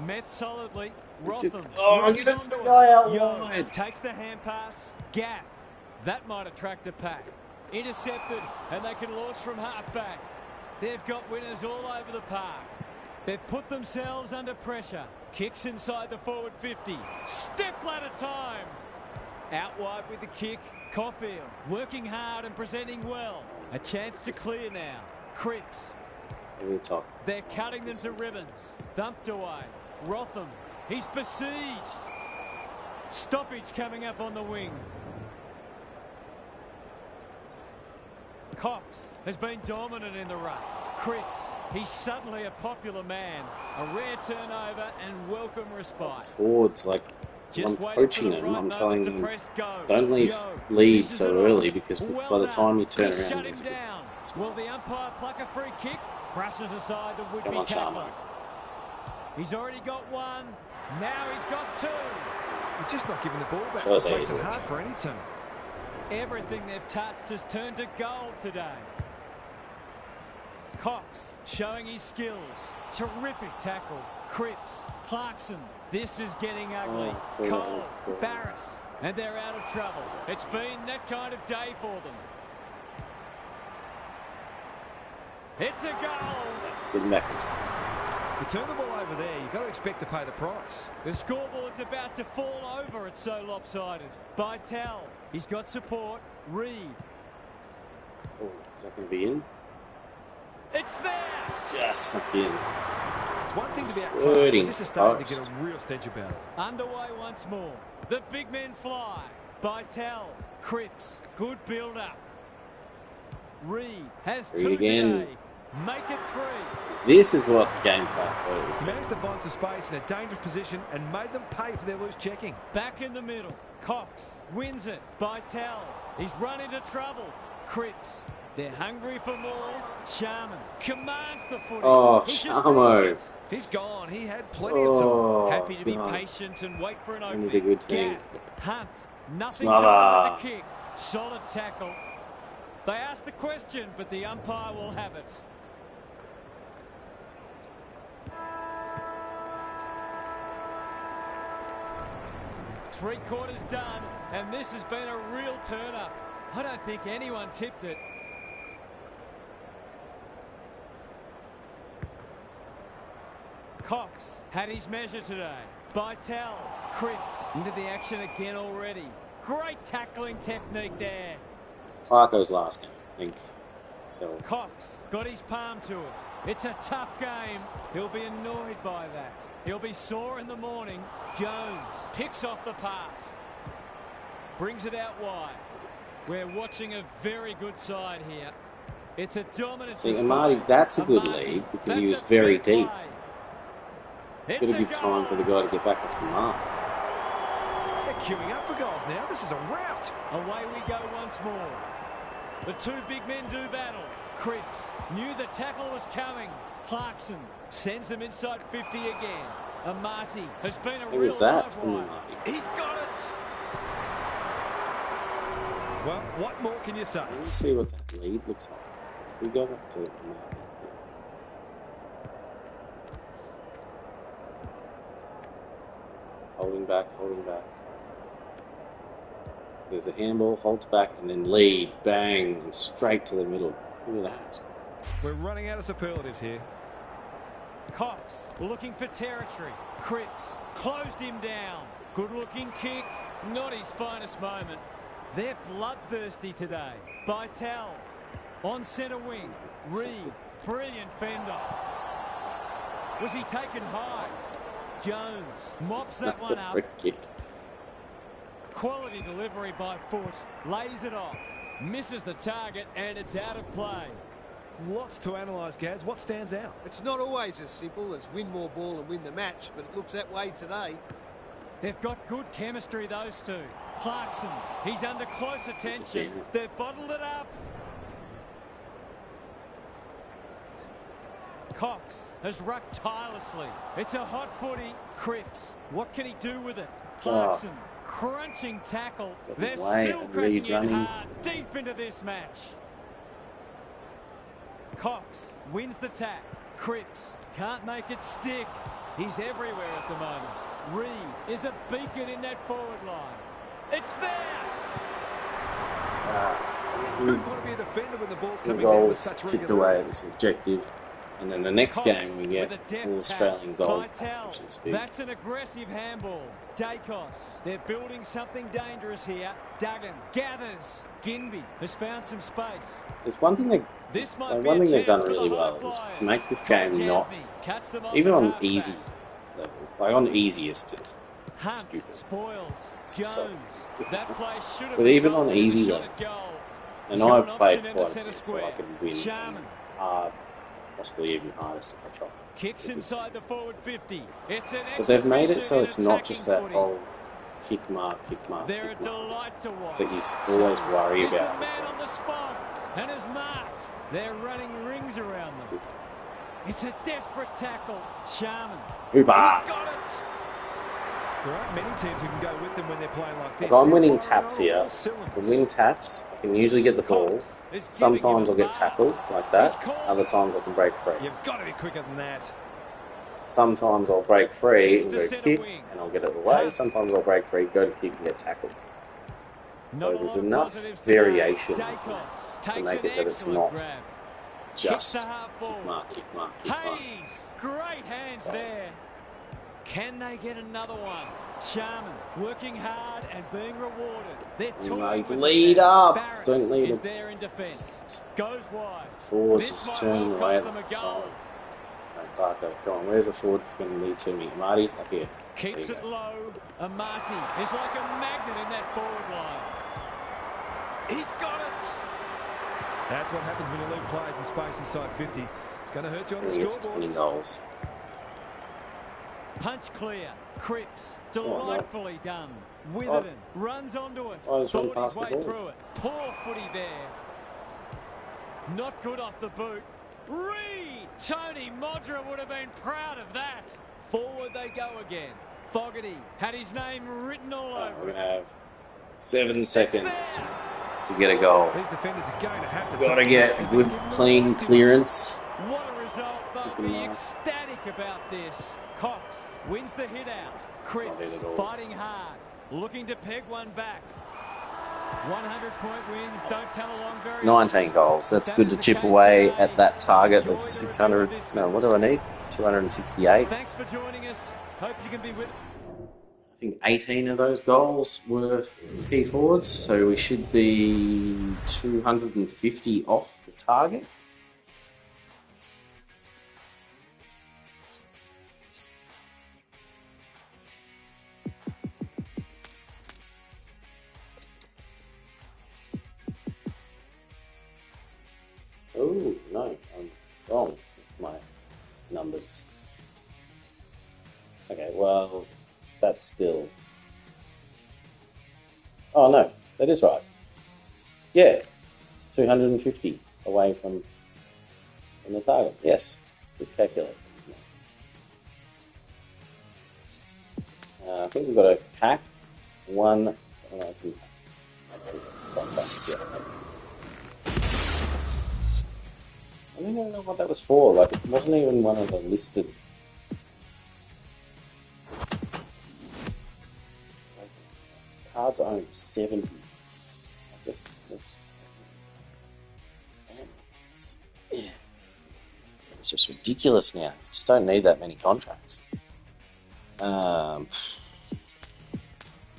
met solidly. Rotham. Oh, looks get it onto guy out Yo, wide. takes the hand pass. Gaff. That might attract a pack. Intercepted, and they can launch from halfback. They've got winners all over the park. They've put themselves under pressure. Kicks inside the forward 50. Step ladder time. Out wide with the kick. Caulfield working hard and presenting well. A chance to clear now. Cripps. over the top. They're cutting them to ribbons. Thumped away. Rotham. He's besieged. Stoppage coming up on the wing. Cox has been dominant in the ruck. Cripps, he's suddenly a popular man. A rare turnover and welcome respite. Forwards, like, Just I'm waiting coaching for the them, right I'm moment telling to them, press go. don't leave Yo, lead this is so it all. early, because Well by the done. time you turn He around, shut him it's down. Will the umpire pluck a free kick? Brushes aside the Come would-be on, tackler. Sharma. He's already got one. Now he's got two. He's just not giving the ball back. Shows It makes how it you hard for any team. Everything they've touched has turned to gold today. Cox showing his skills. Terrific tackle. Cripps. Clarkson. This is getting ugly. Oh, Cole. oh. Barris. And they're out of trouble. It's been that kind of day for them. It's a goal. Getting back into To turn the ball over there, you've got to expect to pay the price. The scoreboard's about to fall over. It's so lopsided. Vitale. He's got support. Reed. Oh, is that going to be in? It's there. Just snuck in. It's one thing to be out Flirting close, but this is starting to post. get a real stench about it. Underway once more. The big men fly. Bytel, Cripps, good build-up. Reed has Reed two again. today. Make it 3. This is what the game plan for. He managed to find some space in a dangerous position and made them pay for their loose checking. Back in the middle. Cox wins it. Bytel. He's run into trouble. Cripps. They're hungry for more. Sharman commands the footy. Oh, He just Sharmo. dropped it. He's gone. He had plenty of time. Oh, Happy to be God. patient and wait for an Only opening. the good thing. Gaff, Hunt, nothing Smother. coming with the kick. Solid tackle. They asked the question, but the umpire will have it. Three quarters done, and this has been a real turn-up. I don't think anyone tipped it. Cox had his measure today. Bytel, Cripps into the action again already. Great tackling technique there. Clarko's last game, I think. So Cox got his palm to it. It's a tough game. He'll be annoyed by that. He'll be sore in the morning. Jones picks off the pass. Brings it out wide. We're watching a very good side here. It's a dominant see, display. Amadi, that's a good Amadi, lead because that's he was a very big deep. play. Got It's to a give time for the goal. guy to get back off the mark. They're queuing up for goals now. This is a rout. Away we go once more. The two big men do battle. Cripps knew the tackle was coming. Clarkson sends them inside 50 again. Amati has been a Who real was that live from wire. Amati? He's got it. Well, what more can you say? Let me see what that lead looks like. We go back to Amadi. Holding back, holding back. There's a handball, holds back, and then lead, bang, and straight to the middle. Look at that. We're running out of superlatives here. Cox looking for territory. Cripps closed him down. Good looking kick. Not his finest moment. They're bloodthirsty today. Bytel on centre wing. Reed, brilliant fend off. Was he taken high? Jones mops that one up. Free kick. Quality delivery by foot. Lays it off. Misses the target and it's out of play. Lots to analyse, Gaz. What stands out? It's not always as simple as win more ball and win the match, but it looks that way today. They've got good chemistry, those two. Clarkson, he's under close attention. game. They've bottled it up. Cox has rucked tirelessly. It's a hot footy. Cripps, what can he do with it? Clarkson, crunching tackle. Got They're away, still and cracking Reed it running. hard deep into this match. Cox wins the tap. Cripps can't make it stick. He's everywhere at the moment. Reed is a beacon in that forward line. It's there! Who'd want to be a defender when the ball's Two coming down with goals such chipped regularity? away at this objective. And then the next Cox game we get with a deft an Australian tap. goal, Bytel, which is big. that's an aggressive handball. Dacos, they're building something dangerous here. Duggan gathers. Ginby has found some space. There's one thing they This might Like, be one a thing they've chance done for the really High well is Flyers. to make this Cole game not, Jasny cuts them off even at on halfback. easy level, like on easiest, it's Hunt stupid. spoils. So- Jones. That play should have But been even on resulted in a easy shot level, at goal. and He's got I've an played option in quite the a centre bit, so I square. can win Sharman hard, possibly even hardest if I try. kicks inside the forward 50. It's an But they've made it exhibition so in it's not just that attacking whole kick mark, kick mark, footy. They're a kick mark delight to watch. that you always worry He's the about. man on the spot and is marked. They're running rings around them. It's It's a desperate tackle. Sharman. Uber. He's got it. There aren't many teams who can go with them when they're playing like this. If I'm They're winning firing taps on here, all I cylinders. can win taps, I can usually get the ball. Cox is giving Sometimes him I'll a get mark. tackled like that, He's called. other times I can break free. You've got to be quicker than that. Sometimes I'll break free Kicks and to go centre kick, wing. and I'll get it away. Hunt. Sometimes I'll break free, go to kick and get tackled. Not So a there's lot of enough positives today. variation Dacos to takes make an it that it's excellent not grab. just Kicks to half kick forward. mark, kick mark, kick mark. Hayes, great hands there. Can they get another one? Sharman working hard and being rewarded. They're toying Mate, with lead the up. Barrett Don't lead is up. there in defence. Goes wide. Forwards This is might turning well away cost at them a the goal. time. Clarko, come on, where's the forward that's going to lead to me? Marty, up here. Keeps it low. Amati is like a magnet in that forward line. He's got it. That's what happens when you leave players in space inside 50. It's going to hurt you on the It's scoreboard. 20 goals. Punch clear. Cripps. Delightfully done. Witherden runs onto it. Just run Thought past his the way ball. through it. Poor footy there. Not good off the boot. Reed! Tony Modra would have been proud of that. Forward they go again. Fogarty had his name written all We're over going it. to have 7 seconds to get a goal. These defenders are going to have to Got to get a good, clean clearance. What a result. They'll Chicken be knife. ecstatic about this. Cox wins the hit out. It's not Cripps it at all. fighting hard. Looking to peg one back. 100-point wins don't come along very 19 goals. That's good to chip away at that target of 600. No, what do I need? 268. Thanks for joining us. Hope you can be with. I think 18 of those goals were key forwards, so we should be 250 off the target. Oh, no, I'm wrong with my numbers. Okay, well, that's still... Oh, no, that is right. Yeah, 250 away from the target. Yes, good calculate. I think we've got a pack. One... yeah. I don't even know what that was for. Like, it wasn't even one of the listed. Like, cards own 70. I guess that's. Yeah. It's just ridiculous now. Just don't need that many contracts.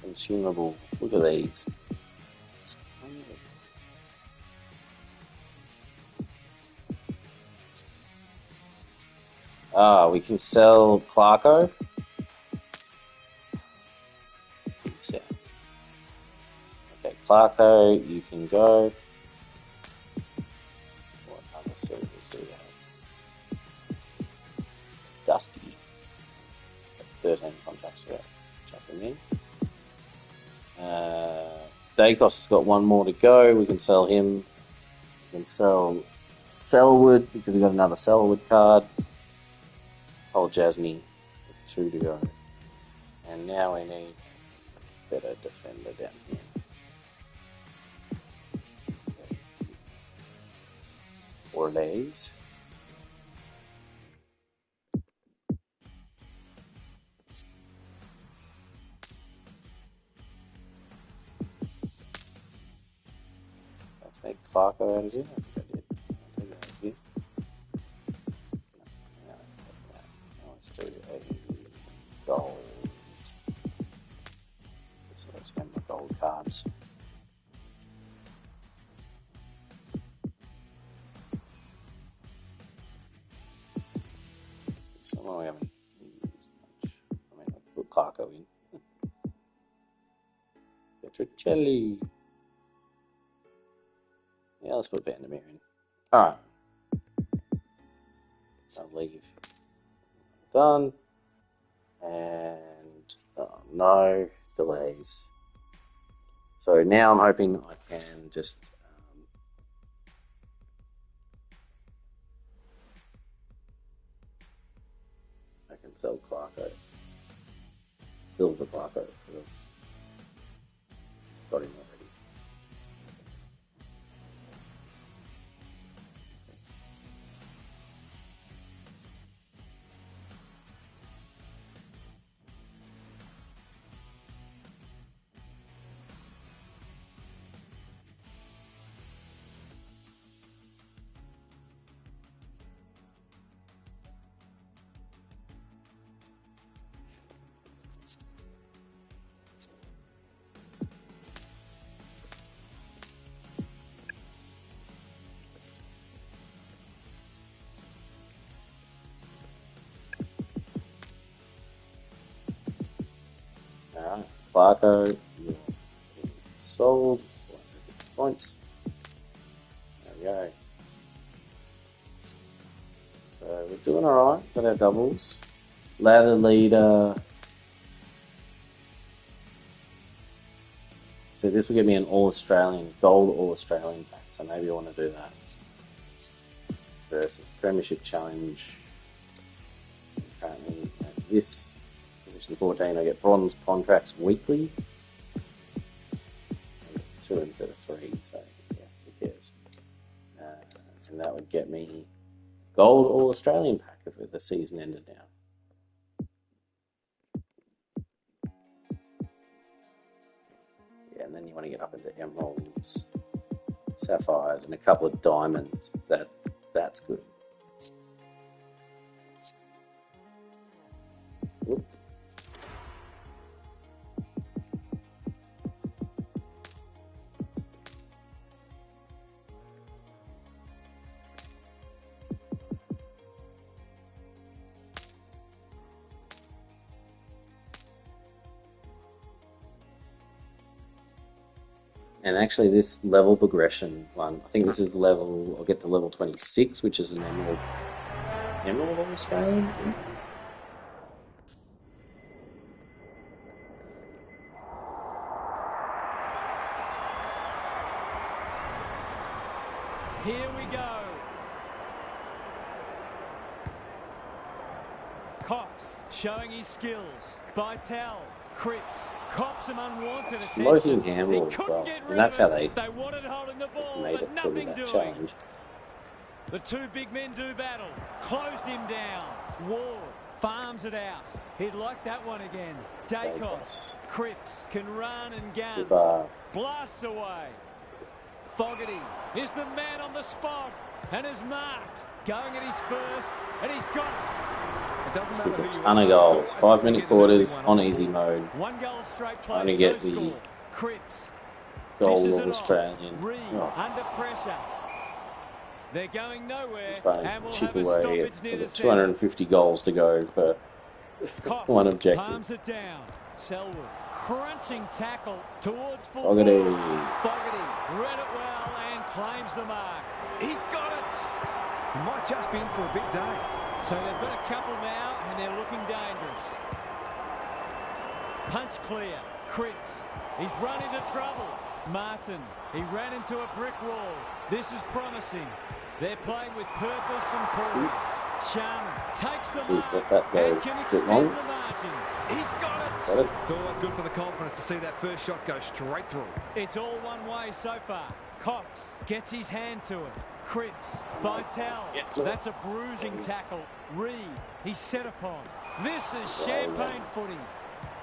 Consumable. Look at these. We can sell Clarko. Yeah. Okay, Clarko, you can go. What other silvers do we have? Dusty. Got 13 contracts ago. Chuck them in. Dacos has got one more to go. We can sell him. We can sell Selwood because we've got another Selwood card. Cole Jasny, 2 to go. And now we need a better defender down here. Orleys. Let's make Clarko out of here. I think I did. I'll take it out of here. Let's do a gold. So let's get my gold cards. Someone we haven't used much. I mean, let's put Clarko in. Petricelli. Yeah, let's put Vandermeer in. Alright. I'll leave. Done. And no delays. So now I'm hoping I can just I can sell Clarko. Silver Clarko. Got him already. Clarko, you're sold. 450 points. There we go. So we're doing alright. Got our doubles. Ladder leader. So this will give me an All-Australian, gold All-Australian pack. So maybe I want to do that. Versus Premiership Challenge. Currently at this Division 14 I get bronze contracts weekly. 2 instead of 3, so yeah, who cares? And that would get me gold All-Australian pack if the season ended now. Yeah, and then you want to get up into emeralds, sapphires, and a couple of diamonds. That's good. Whoop. And actually this level progression one, I think this is level, I'll get to level 26, which is an emerald Australian. Here we go. Cox showing his skills. Bytel, Cripps, cops some unwanted attention. Floating handball as well, and that's how they wanted holding the ball, made but it to nothing that doing. challenge. The two big men do battle. Closed him down. Ward farms it out. He'd like that one again. Dacos. Cripps can run and gun. Blasts away. Fogarty is the man on the spot and is marked. Going at his first, and he's got it. It doesn't Let's matter kick a who ton you of are, goals. 5-minute quarters on easy mode. One goal straight play. Trying to get the score. Cripps. gold Dishes it Australian. off. Reed under pressure. They're going nowhere. Trying And to we'll chip have a away at stoppage near the 250 goals to go for Cox one objective. palms it down. Selwood crunching tackle towards full Fogarty. forward. Fogarty read it well and claims the mark. He's got it. He might just be in for a big day. So they've got a couple now and they're looking dangerous. Punch clear. Cripps. He's run into trouble. Martin. He ran into a brick wall. This is promising. They're playing with purpose and poise. Sharman takes the Jeez, mark let that go and can a bit extend long. the margin. He's got it. Got it. It's always good for the confidence to see that first shot go straight through. It's all one way so far. Cox gets his hand to it. Cripps, Bytel. That's a bruising tackle. Reed, he's set upon. This is champagne footy.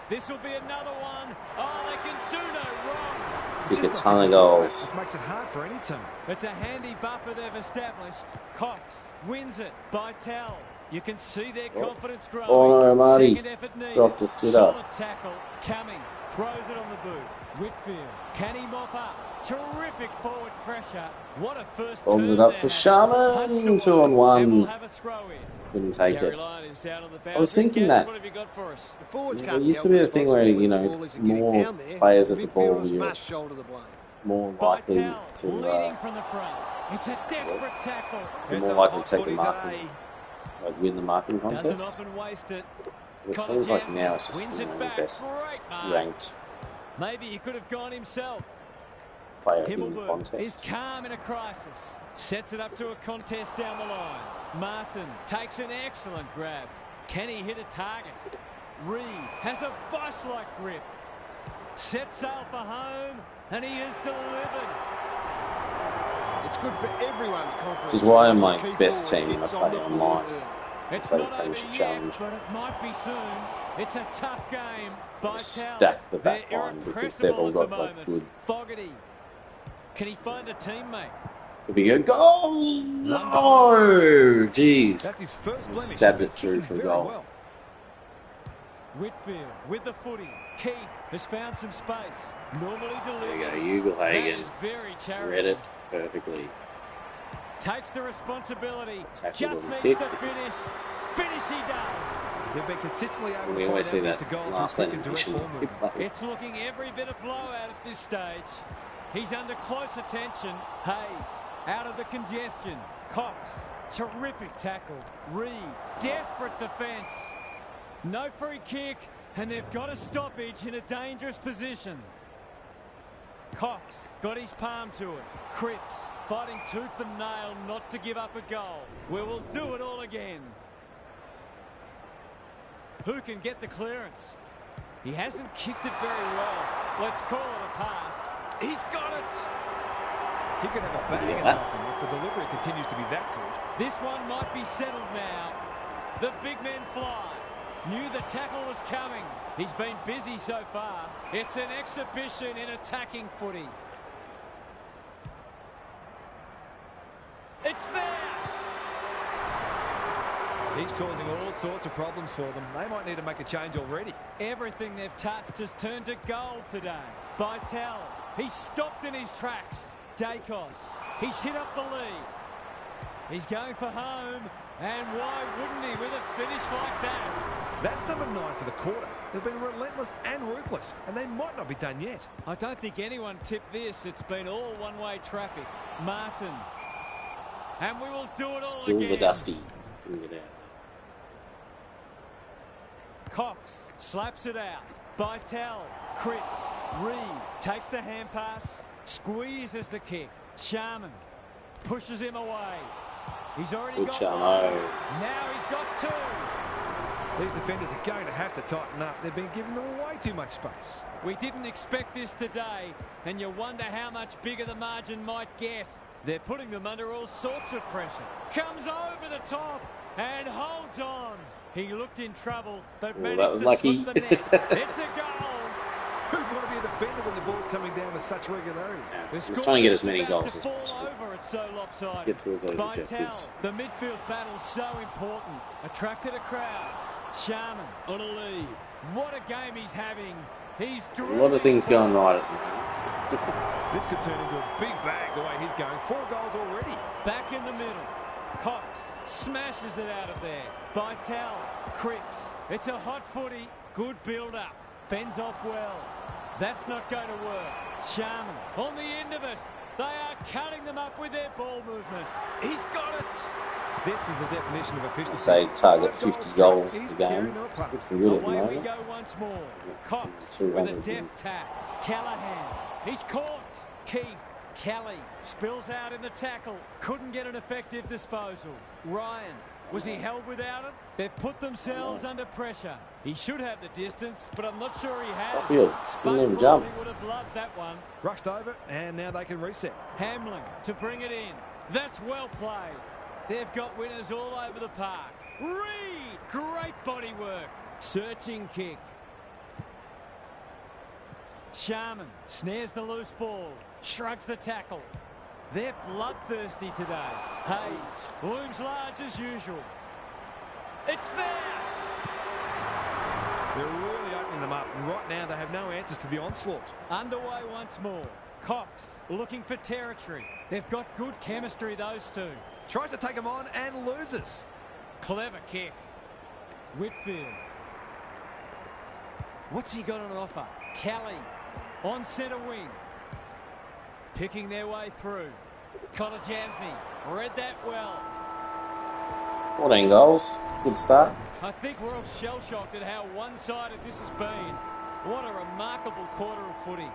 This will be another one. Oh, they can do no wrong. Let's kick a ton of goals. Which makes it hard for any team. It's a handy buffer they've established. Cox wins it. Bytel. You can see their confidence growing. Oh no, Marty. Second effort needed. Dropped a sit Solid up. tackle. Cumming throws it on the boot. Whitfield. Can he mop up? Terrific forward pressure. What a first Bombs turn it up there. to Sharman. Punched 2 on away. And we'll 1. have a throw in. Couldn't take Gary it. Lyon is down on the I was boundary. thinking Gaz, that what have you got for us? The forwards there can't used to help be a thing where, you know, responsibility when the ball isn't more getting down there. players at the ball, Midfielders you're must shoulder the blame. more likely Bytel to leading from the front. It's a desperate tackle. you're It's more a likely hot to take the footy marking, day. like win the marking Doesn't contest. often waste it. It seems like now it's Wins just, you it know, the back. best Great mark. ranked Maybe he could have gone himself. player in the Himmelberg is contest. calm in a crisis. Sets it up to a contest down the line. Martin takes an excellent grab. Can he hit a target? Reed has a vice-like grip. Sets sail for home, and he has delivered. It's good for everyone's confidence. Which is why I'm when my the key best forwards team I gets play on the online. board early. It's Play the not over Premiership yet, Challenge. but it might be soon. It's a tough game. Bytel. Stack the They're back line because irrepressible they've all at got the like moment. good. Fogarty. Can he find a teammate? Could be a goal. No, jeez. That's his first blemish. Stabbed it through for a Very goal. well. Whitfield with the footy. Keith has found some space. Normally There you delivers. go, That Ugelhagen. is very charitable. Read it perfectly. Takes the responsibility. Tackle Just on the needs kick. to finish. Finish he does. They've been consistently able We to always see find that avenues to goal last through lane quick and direct mission. ball movement. It's looking every bit of blowout at this stage. He's under close attention. Hayes out of the congestion. Cox, terrific tackle. Reed, desperate defence. No free kick, and they've got a stoppage in a dangerous position. Cox got his palm to it. Cripps fighting tooth and nail not to give up a goal. We will do it all again. Who can get the clearance? He hasn't kicked it very well. Let's call it a pass. He's got it. He could have a bag enough if the delivery continues to be that good. This one might be settled now. The big men fly. Knew the tackle was coming. He's been busy so far. It's an exhibition in attacking footy. It's there. He's causing all sorts of problems for them. They might need to make a change already. Everything they've touched has turned to gold today. Vital, he's stopped in his tracks. Dacos, he's hit up the lead. He's going for home, and why wouldn't he with a finish like that? That's number 9 for the quarter. They've been relentless and ruthless, and they might not be done yet. I don't think anyone tipped this. It's been all one-way traffic. Martin, and we will do it all Silver again. Dusty. Bring it out. Cox slaps it out. Vital, Cripps, Reed takes the hand pass, squeezes the kick. Sharman pushes him away. He's already Good got Sharmo. one. Now he's got 2. These defenders are going to have to tighten up. They've been giving them way too much space. We didn't expect this today, and you wonder how much bigger the margin might get. They're putting them under all sorts of pressure. Comes over the top and holds on. He looked in trouble, but That managed was to lucky. slip the net. It's a goal. Who'd want to be a defender when the ball's coming down with such regularity? Yeah. He's trying to get as many About goals to as fall possible. over, it's so lopsided. Get towards those Vital, objectives. the midfield battle's so important. Attracted a crowd. Sharman on a lead. What a game he's having. He's A lot of things going right at the moment. This could turn into a big bag the way he's going. 4 goals already. Back in the middle. Cox smashes it out of there. Vital, Cripps. It's a hot footy. Good build-up. Fends off well. That's not going to work. Sharman on the end of it. They are cutting them up with their ball movement. He's got it. This is the definition of efficiency. Say target 50 goals He's a tearing game. them apart. Looking good at the Away we moment. go once more. Cox 200. with a deft tap. Callahan. He's caught. Keith. Kelly spills out in the tackle. Couldn't get an effective disposal. Ryan. Was he held without it? They've put themselves under pressure. He should have the distance, but I'm not sure he has. Field. Didn't even jump. He would have loved that one. Rushed over, and now they can reset. Hamlin to bring it in. That's well played. They've got winners all over the park. Reed, great body work. Searching kick. Sharman snares the loose ball. Shrugs the tackle. They're bloodthirsty today. Hayes looms large as usual. It's there. They're really opening them up. And right now, they have no answers to the onslaught. Underway once more. Cox looking for territory. They've got good chemistry, those two. Tries to take them on and loses. Clever kick. Whitfield. What's he got on offer? Kelly on centre wing. Picking their way through. Kolajasny read that well. 14 goals. Good start. I think we're all shell-shocked at how one-sided this has been. What a remarkable quarter of footy.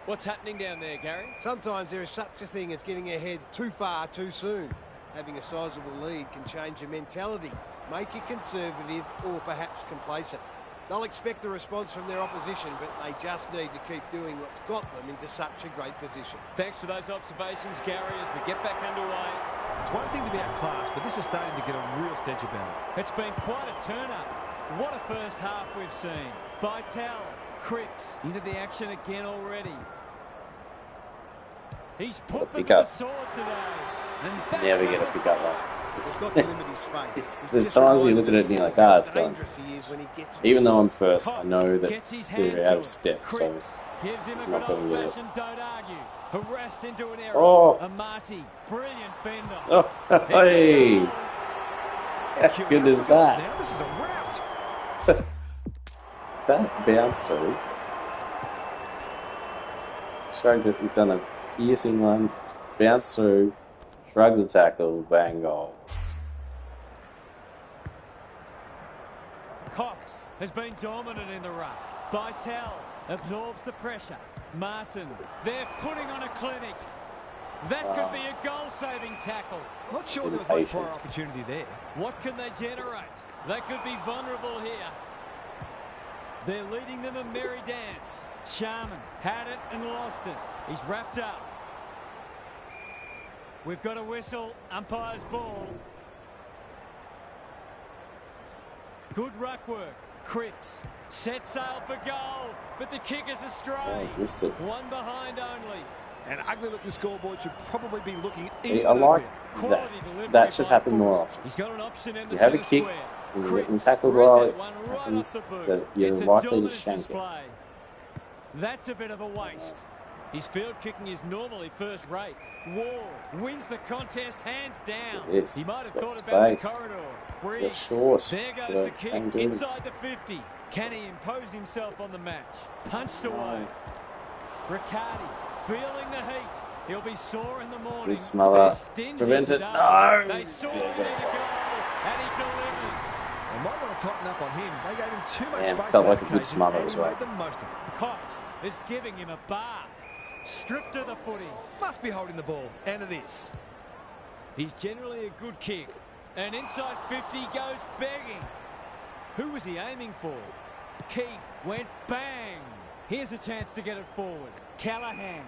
What's happening down there, Gary? Sometimes there is such a thing as getting ahead too far too soon. Having a sizable lead can change your mentality, make you conservative or perhaps complacent. They'll expect a response from their opposition, but they just need to keep doing what's got them into such a great position. Thanks for those observations, Gary, as we get back underway. It's one thing to be outclassed, but this is starting to get a real stench about it. It's been quite a turn-up. What a first half we've seen. Vital, Cripps into the action again already. He's put them to the sword today. And that's Never get a pick up one. He's got to limit his space. There's times you look at it and you're like, it's gone. Dangerous he is when he gets Even though I'm first, I know that gets his hands they're out on of it. step, so Cripps gives him a I'm good not going to get it. old-fashioned don't argue. Harassed into an error. Oh. Amati, brilliant fender. Oh, hey! How good is that? Now this is a rout. That bounce through. Shrugged it. He's done a piercing one. Bounce through. Shrug the tackle. Bang goal. Cox has been dominant in the ruck. Bytel absorbs the pressure. Martin, they're putting on a clinic. That could be a goal-saving tackle. Not sure there was much prior opportunity there. What can they generate? They could be vulnerable here. They're leading them a merry dance. Sharman had it and lost it. He's wrapped up. We've got a whistle. Umpire's ball. Good ruck work. Cripps set sail for goal, but the kick is astray. Missed it. One behind only. An ugly-looking scoreboard should probably be looking I like that. That should happen more often. He's got an option in the You have a kick, square. and you're getting tackled while it happens, that you're likely to shank it. That's a bit of a waste. His field kicking is normally first rate. Wall wins the contest hands down. Yes, He might have got thought about the space. corridor. Got Briggs. short. There goes Yeah, the kick can do. inside the 50. Can he impose himself on the match? Punched away. Riccardi feeling the heat. He'll be sore in the morning. Good smother. Prevent it. No! They saw him need a goal, and he delivers. They might want to tighten up on him. They gave him too much Yeah, space. felt on like that a good occasion, smother and as he well. made the most of it. Cox is giving him a bath. Stripped of the footy. Must be holding the ball, and it is. He's generally a good kick. And inside 50 goes begging. Who was he aiming for? Keith went bang. Here's a chance to get it forward. Callahan.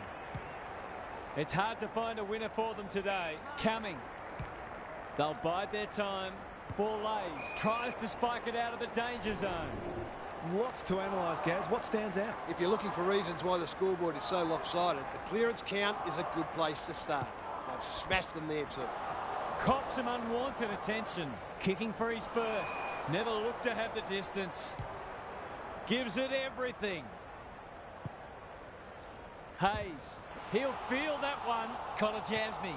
It's hard to find a winner for them today. Coming. They'll bide their time. Ball lays. Tries to spike it out of the danger zone. Lots to analyse, Gaz. What stands out? If you're looking for reasons why the scoreboard is so lopsided, the clearance count is a good place to start. They've smashed them there too. Cops some unwanted attention. Kicking for his first. Never looked to have the distance. Gives it everything. Hayes. He'll feel that one. Kolajasny.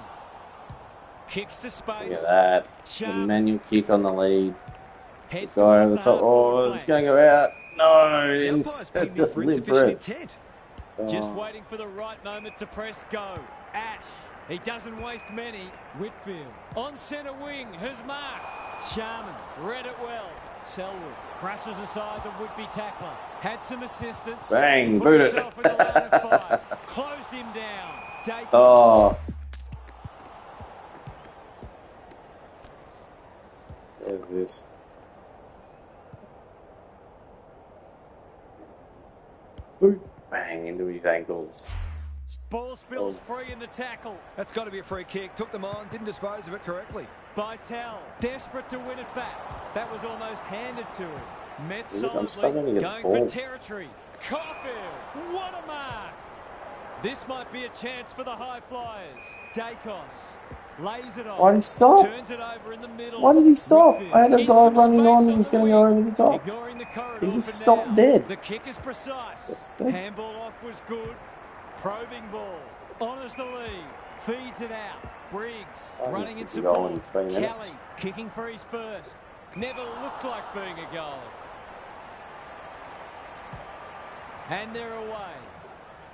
Kicks to space. Look at that. The Sharp. manual kick on the lead. Heads Guy over towards the the top. half-forward Oh, it's flank. going to go out. No, The umpire's it's pinging for insufficient deliberate. intent. Just Oh. waiting for the right moment to press go. Ash. He doesn't waste many. Whitfield on centre wing has marked. Sharman read it well. Selwood brushes aside the would-be tackler. Had some assistance. Bang, Put boot it. himself in the line of fire. Closed him down. Dacre. Oh. There's this. Boot. Bang into his ankles. Ball spills free in the tackle. That's got to be a free kick. Took them on, didn't dispose of it correctly. Bytel, desperate to win it back. That was almost handed to him. Met Yes, I'm struggling to solidly, get the going ball. for territory. Caulfield, what a mark! This might be a chance for the high flyers. Dacos lays it off. Why did he stop? Turns it over in the middle. Why did he stop? Whitfield I had a in guy some running space on and he was the going to go wing. over the top. Ignoring the corridor He just for stopped now. dead. The kick is precise. That's it. Handball off was good. Probing ball. Honours the lead. Feeds it out. Briggs Oh, running in kicked the goal in support. 3 minutes. Kelly kicking for his first. Never looked like being a goal. And they're away.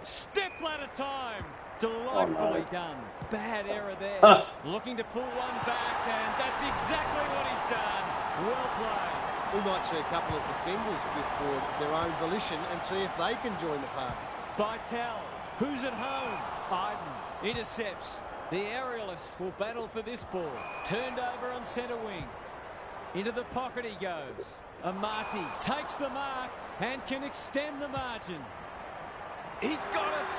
Step ladder time. Delightfully done. Bad error there. Huh. Looking to pull one back, and that's exactly what he's done. Well played. We might see a couple of defenders drift forward of their own volition and see if they can join the party. Bytel, who's at home? Iden intercepts. The aerialist will battle for this ball. Turned over on centre wing. Into the pocket he goes. Amati takes the mark and can extend the margin. He's got it.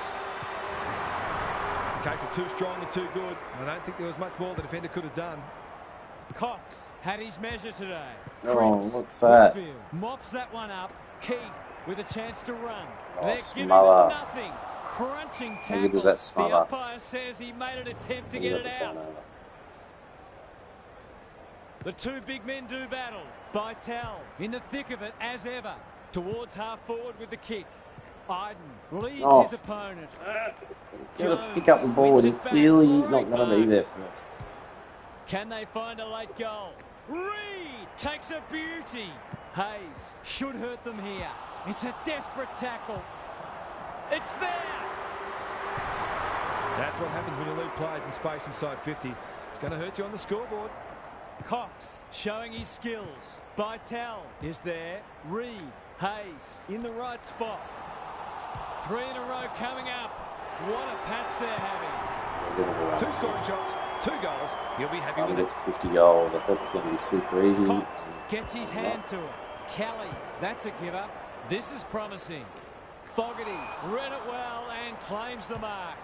In case of too strong and too good, I don't think there was much more the defender could have done. Cox had his measure today. Oh, Cripps, what's that? Whitfield mops that one up. Keith with a chance to run. Oh, They're giving smother. them nothing. Crunching How tackle. good was that The smother? umpire says he made an attempt to get it This one out. over. The two big men do battle. Bytel in the thick of it as ever. Towards half forward with the kick. Iden leads Oh. his opponent. Got to pick up the ball. wins He's it back. clearly not Great going to be mark. there first. Can they find a late goal? Reed Takes a beauty. Hayes should hurt them here. It's a desperate tackle. It's there. That's what happens when you leave players in space inside 50. It's going to hurt you on the scoreboard. Cox showing his skills. Bytel is there. Reed. Hayes in the right spot. 3 in a row coming up. What a patch they're having. 2 scoring shots, 2 goals. You'll be happy with Get it. to 50 goals. I thought it was going to be super easy. Cox gets his hand to it. Kelly, that's a give up. This is promising. Fogarty read it well and claims the mark.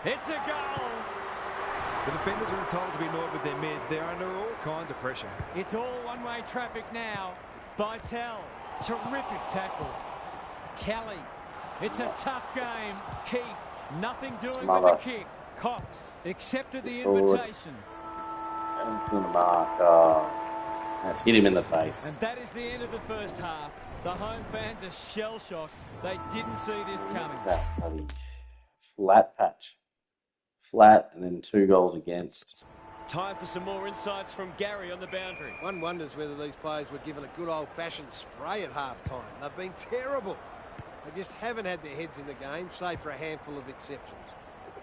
It's a goal. The defenders are entitled to be annoyed with their mids. They're under all kinds of pressure. It's all one-way traffic now. Bytel, terrific tackle. Kelly, it's a tough game. Keith, nothing doing Smother. with the kick. Cox accepted the Forward. invitation. And it's in the mark. That's hit him in the face. And that is the end of the first half. The home fans are shell-shocked. They didn't see this coming. That bloody flat patch. Flat and then 2 goals against. Time for some more insights from Gary on the boundary. One wonders whether these players were given a good old-fashioned spray at half-time. They've been terrible. They just haven't had their heads in the game, save for a handful of exceptions.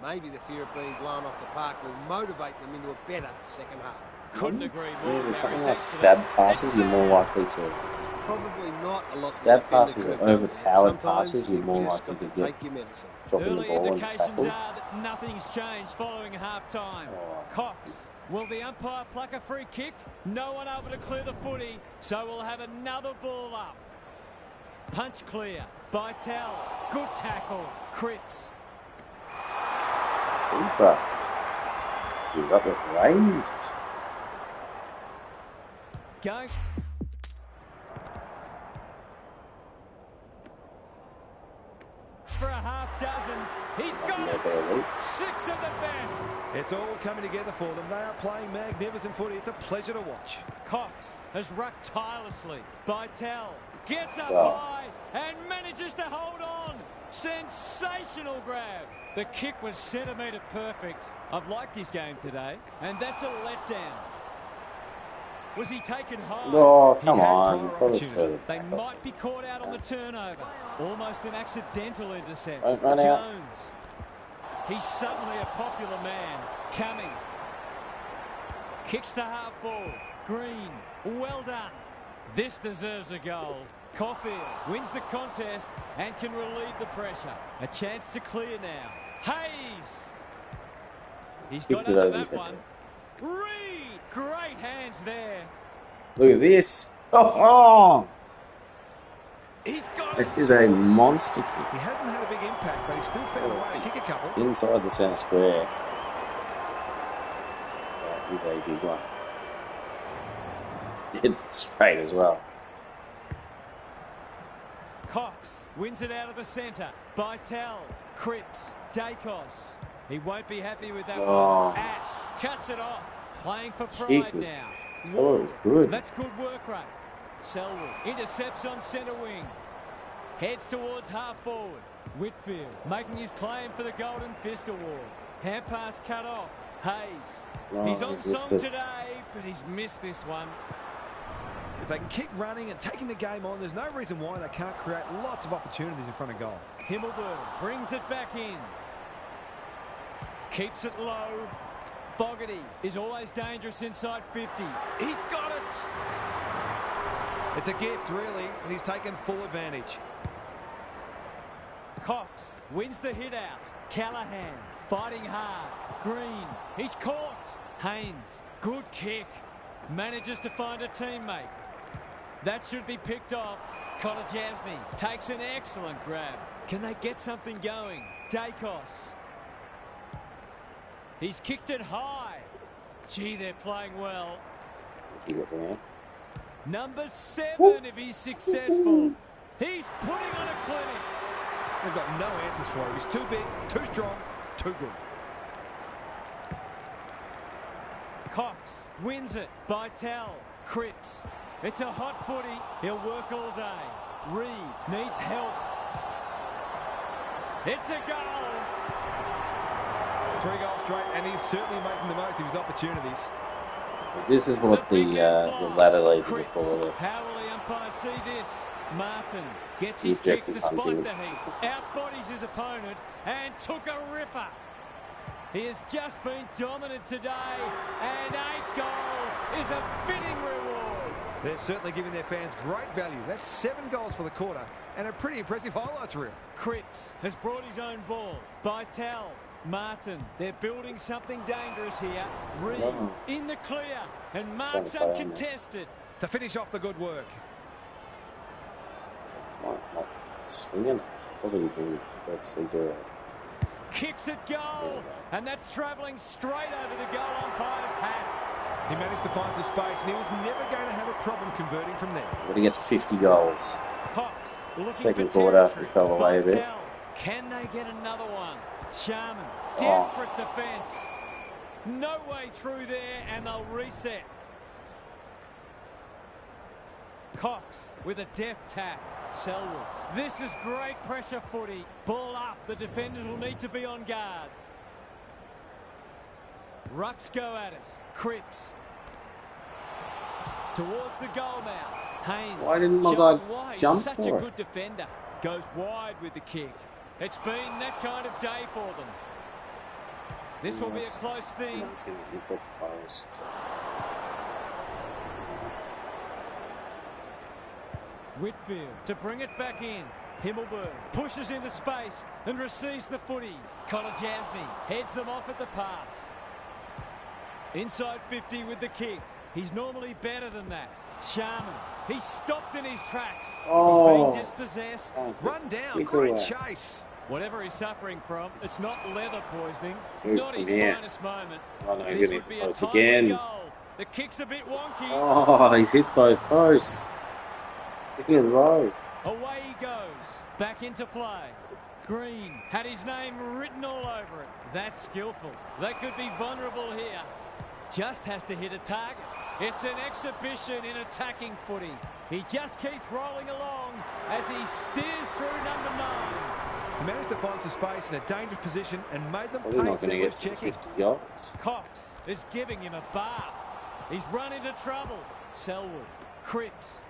Maybe the fear of being blown off the park will motivate them into a better second half. Couldn't agree more. Yeah, there's something Gary. like Thanks for stab that. passes, you're more likely to. There's probably not a lot Stab the defender passes could or have done there. overpowered Sometimes passes, you're you've more just likely got to get take your medicine. dropping the Early ball and indications tackle. are that nothing's changed following half-time. Oh. Cox, will the umpire pluck a free kick? No one able to clear the footy, so we'll have another ball up. Punch clear. Bytel, good tackle. Cripps. Cooper. He's up with range. Going. For a half dozen. He's got it. 6 of the best. It's all coming together for them. They are playing magnificent footy. It's a pleasure to watch. Cox has rucked tirelessly. Bytel gets up Wow. high and manages to hold on. Sensational grab. The kick was centimetre perfect. I've liked his game today, and that's a letdown. Was he taken high? Oh, come had on. prior Probably opportunity. started They back might off. be caught out on the turnover. Almost an accidental intercept. Don't run out. Jones. He's suddenly a popular man. Coming. Kicks to half forward. Green. Well done. This deserves a goal. Caulfield wins the contest and can relieve the pressure. A chance to clear now. Hayes. He's got Kicked it under over his that head. one. Reed. Great hands there. Look at this. Oh, He's got it it. is a monster kick. He hasn't had a big impact, but he's still found a way to kick a couple. Inside the centre square. That is a big one. Dead straight as well. Cox wins it out of the centre. Bytel, Cripps, Dacos. He won't be happy with that Oh. one. Ash cuts it off. Playing for Kick pride was- now. I thought it was good. That's good work rate. Selwood intercepts on centre wing. Heads towards half forward. Whitfield making his claim for the Golden Fist Award. Hand pass cut off. Hayes. Oh, He's on he's missed song it. today, but he's missed this one. If they can keep running and taking the game on, there's no reason why they can't create lots of opportunities in front of goal. Himmelberg brings it back in. Keeps it low. Fogarty is always dangerous inside 50. He's got it. It's a gift, really, and he's taken full advantage. Cox wins the hit out. Callahan fighting hard. Green, he's caught. Haynes, good kick. Manages to find a teammate. That should be picked off. Connor Jasny takes an excellent grab. Can they get something going? Dacos. He's kicked it high. Gee, they're playing well. Keep it there. Number 7, if he's successful. He's putting on a clinic. They've got no answers for him. He's too big, too strong, too good. Cox wins it. Bytel. Cripps. It's a hot footy. He'll work all day. Reed needs help. It's a goal. 3 goals straight, and he's certainly making the most of his opportunities. This is what the ladder leagues are Cripps. for. How will the umpire see this? Martin gets The his kick objective despite hunting. the heat. Outbodies his opponent and took a ripper. He has just been dominant today, and 8 goals is a fitting reward. They're certainly giving their fans great value. That's 7 goals for the quarter and a pretty impressive highlights reel. Cripps has brought his own ball. Bytel, Martin, they're building something dangerous here. Reed in the clear and marks uncontested. To finish off the good work. It's not swinging. Probably do purposely do it. Kicks it goal, and that's travelling straight over the goal umpire's hat. He managed to find some space, and he was never going to have a problem converting from there. Got to get to 50 goals. Cox looking Second for quarter, territory. we fell away a bit. Bytel, can they get another one? Sharman, desperate defence. No way through there, and they'll reset. Cox with a deft tap. Selwood. This is great pressure footy. Ball up. The defenders will need to be on guard. Rucks go at it. Cripps. Towards the goal mouth. Haynes. Why didn't my guy jump Such for a it? good defender. Goes wide with the kick. It's been that kind of day for them. This will be a close thing. It's going to hit the post. Whitfield to bring it back in. Himmelberg pushes into space and receives the footy. Kolajasny heads them off at the pass. Inside 50 with the kick. He's normally better than that. Sharman, he's stopped in his tracks. Oh. He's been dispossessed. Run down, Kick great away. chase. Whatever he's suffering from, it's not leather poisoning. Good Not his from here. finest moment. Oh no, he's This going would to be hit a post timely again. goal. The kick's a bit wonky. Oh, he's hit both posts. In a row. Away he goes. Back into play. Green had his name written all over it. That's skillful. They could be vulnerable here. Just has to hit a target. It's an exhibition in attacking footy. He just keeps rolling along as he steers through number 9. He managed to find some space in a dangerous position and made them Probably pay not for going to their get to checking. 50 goals. Cox is giving him a bath. He's run into trouble. Selwood. Cripps.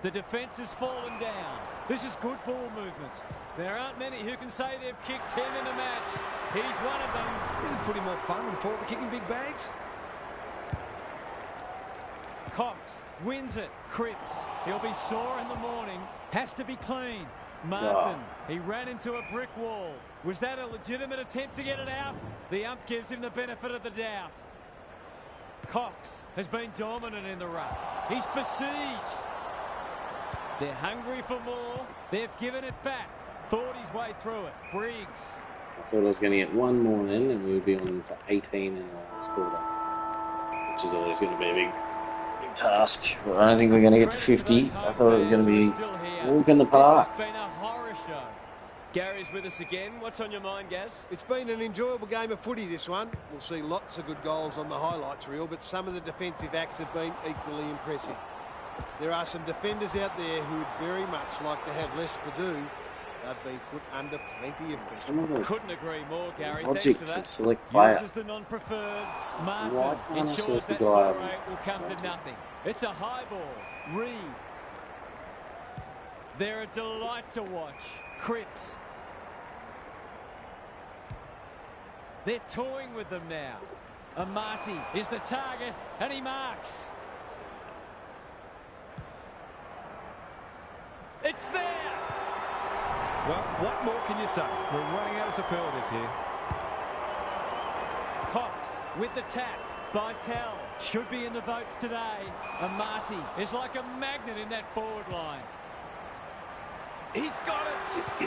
The defence has fallen down. This is good ball movement. There aren't many who can say they've kicked 10 in a match. He's one of them. Isn't footy more fun when forwards are kicking big bags? Cox wins it. Cripps. He'll be sore in the morning. Has to be clean. Martin. He ran into a brick wall. Was that a legitimate attempt to get it out? The ump gives him the benefit of the doubt. Cox has been dominant in the ruck. He's besieged. They're hungry for more. They've given it back. Thought his way through it. Briggs. I thought I was going to get one more then, and we would be on for 18 in the last quarter, which is always going to be a big task. But I don't think we're going to get to 50. I thought it was going to be a walk in the park. This has been a horror show. Gary's with us again. What's on your mind, Gaz? It's been an enjoyable game of footy, this one. We'll see lots of good goals on the highlights reel, but some of the defensive acts have been equally impressive. There are some defenders out there who would very much like to have less to do. They've been put under plenty of pressure. Some of the Couldn't agree more, Gary. logic Thanks to for that. select player. Uses the non-preferred. Why Martin can't I ensures select the that guy throw I rate will come to wanted? nothing. It's a high ball. Reed. They're a delight to watch. Cripps. They're toying with them now. Amati is the target, and he marks. It's there. Well, what more can you say? We're running out of superlatives here. Cox with the tap. Bytel should be in the votes today. Amati is like a magnet in that forward line. He's got it.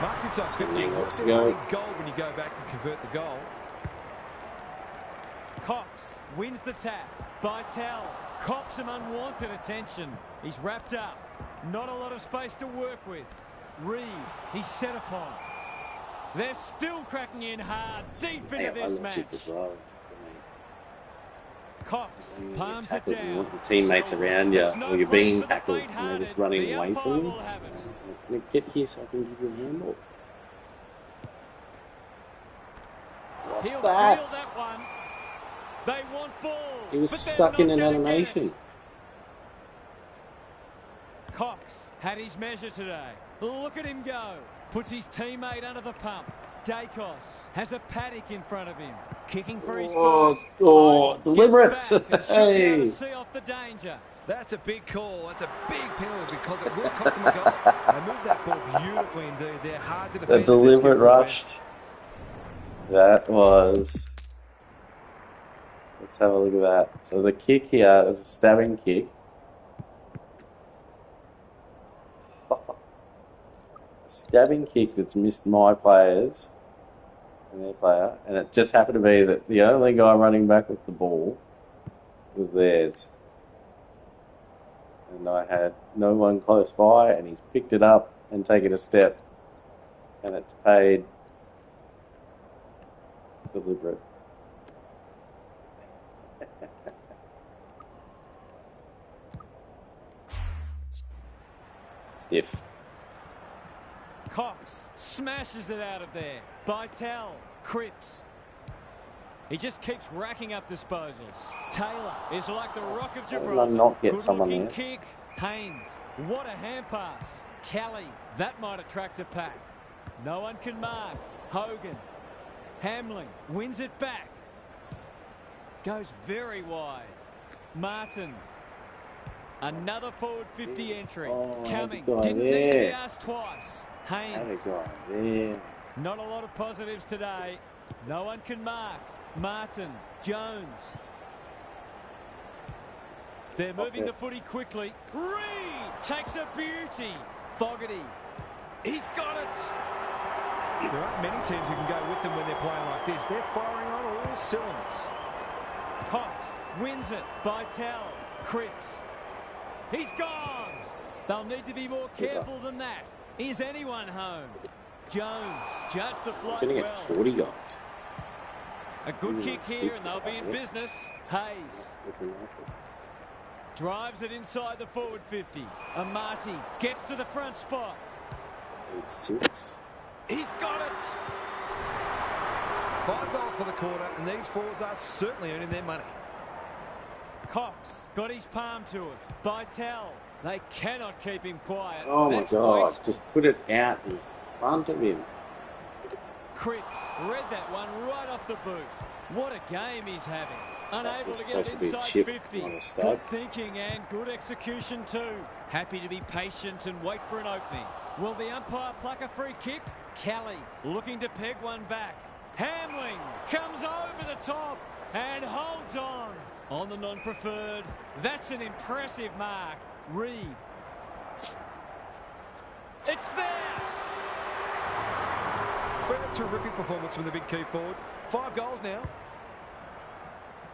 Marks inside 50. 17 What's to the go. winning goal when you go back and convert the goal? Cox wins the tap. Bytel cops some unwanted attention. He's wrapped up. Not a lot of space to work with. Reed, he's set upon. They're still cracking in hard, deep into this match. As well. Cox When you palms it tackle down. your teammates around you, There's no or you're room being for the tackled, and they're just faint-hearted. running The away umpire from you. will have it. Get here so I can give you a handball. What's He'll that? field that one. They want ball. He was but they're stuck in not an gonna get animation. it. Cox had his measure today. Look at him go. Puts his teammate under the pump. Dacos has a paddock in front of him. Kicking for his first. Deliberate. Gets back and should be able to see off the danger. That's a big call. That's a big penalty because it will cost them a goal. They moved that ball beautifully indeed. They're hard to defend. The deliberate rushed. That was... Let's have a look at that. So the kick here was a stabbing kick. Stabbing kick that's missed my players and their player, and it just happened to be that the only guy running back with the ball was theirs. And I had no one close by, and he's picked it up and taken a step, and it's paid deliberate. Stiff. Cox smashes it out of there. Bytel, Cripps. He just keeps racking up disposals. Taylor is like the Rock of Gibraltar. Not get someone Good-looking there. kick. Haynes, what a hand pass. Kelly, that might attract a pack. No one can mark. Hogan. Hamling wins it back. Goes very wide. Martin. Another forward 50 entry. Coming. Didn't need to be asked twice. Haynes. Not a lot of positives today. No one can mark. Martin. Jones. They're moving the footy quickly. Reed takes a beauty. Fogarty. He's got it. There aren't many teams who can go with them when they're playing like this. They're firing on all cylinders. Cox wins it. Bytel. Cripps. He's gone. They'll need to be more careful than that. Is anyone home? Jones judged the flight We're going to well. get 40 goals. A good kick here and they'll be in business. Hayes drives it inside the forward 50. Amati gets to the front spot. 6. He's got it. 5 goals for the quarter, and these forwards are certainly earning their money. Cox got his palm to it. Bytel. They cannot keep him quiet. Oh my That's God, wasteful. just put it out in front of him. Cripps read that one right off the boot. What a game he's having. Unable was to get it supposed to be a inside chip, 50. not a stab. Good thinking and good execution too. Happy to be patient and wait for an opening. Will the umpire pluck a free kick? Kelly looking to peg one back. Hamling comes over the top and holds on the non-preferred. That's an impressive mark. Reed. It's there. Been a terrific performance from the big key forward. 5 goals now.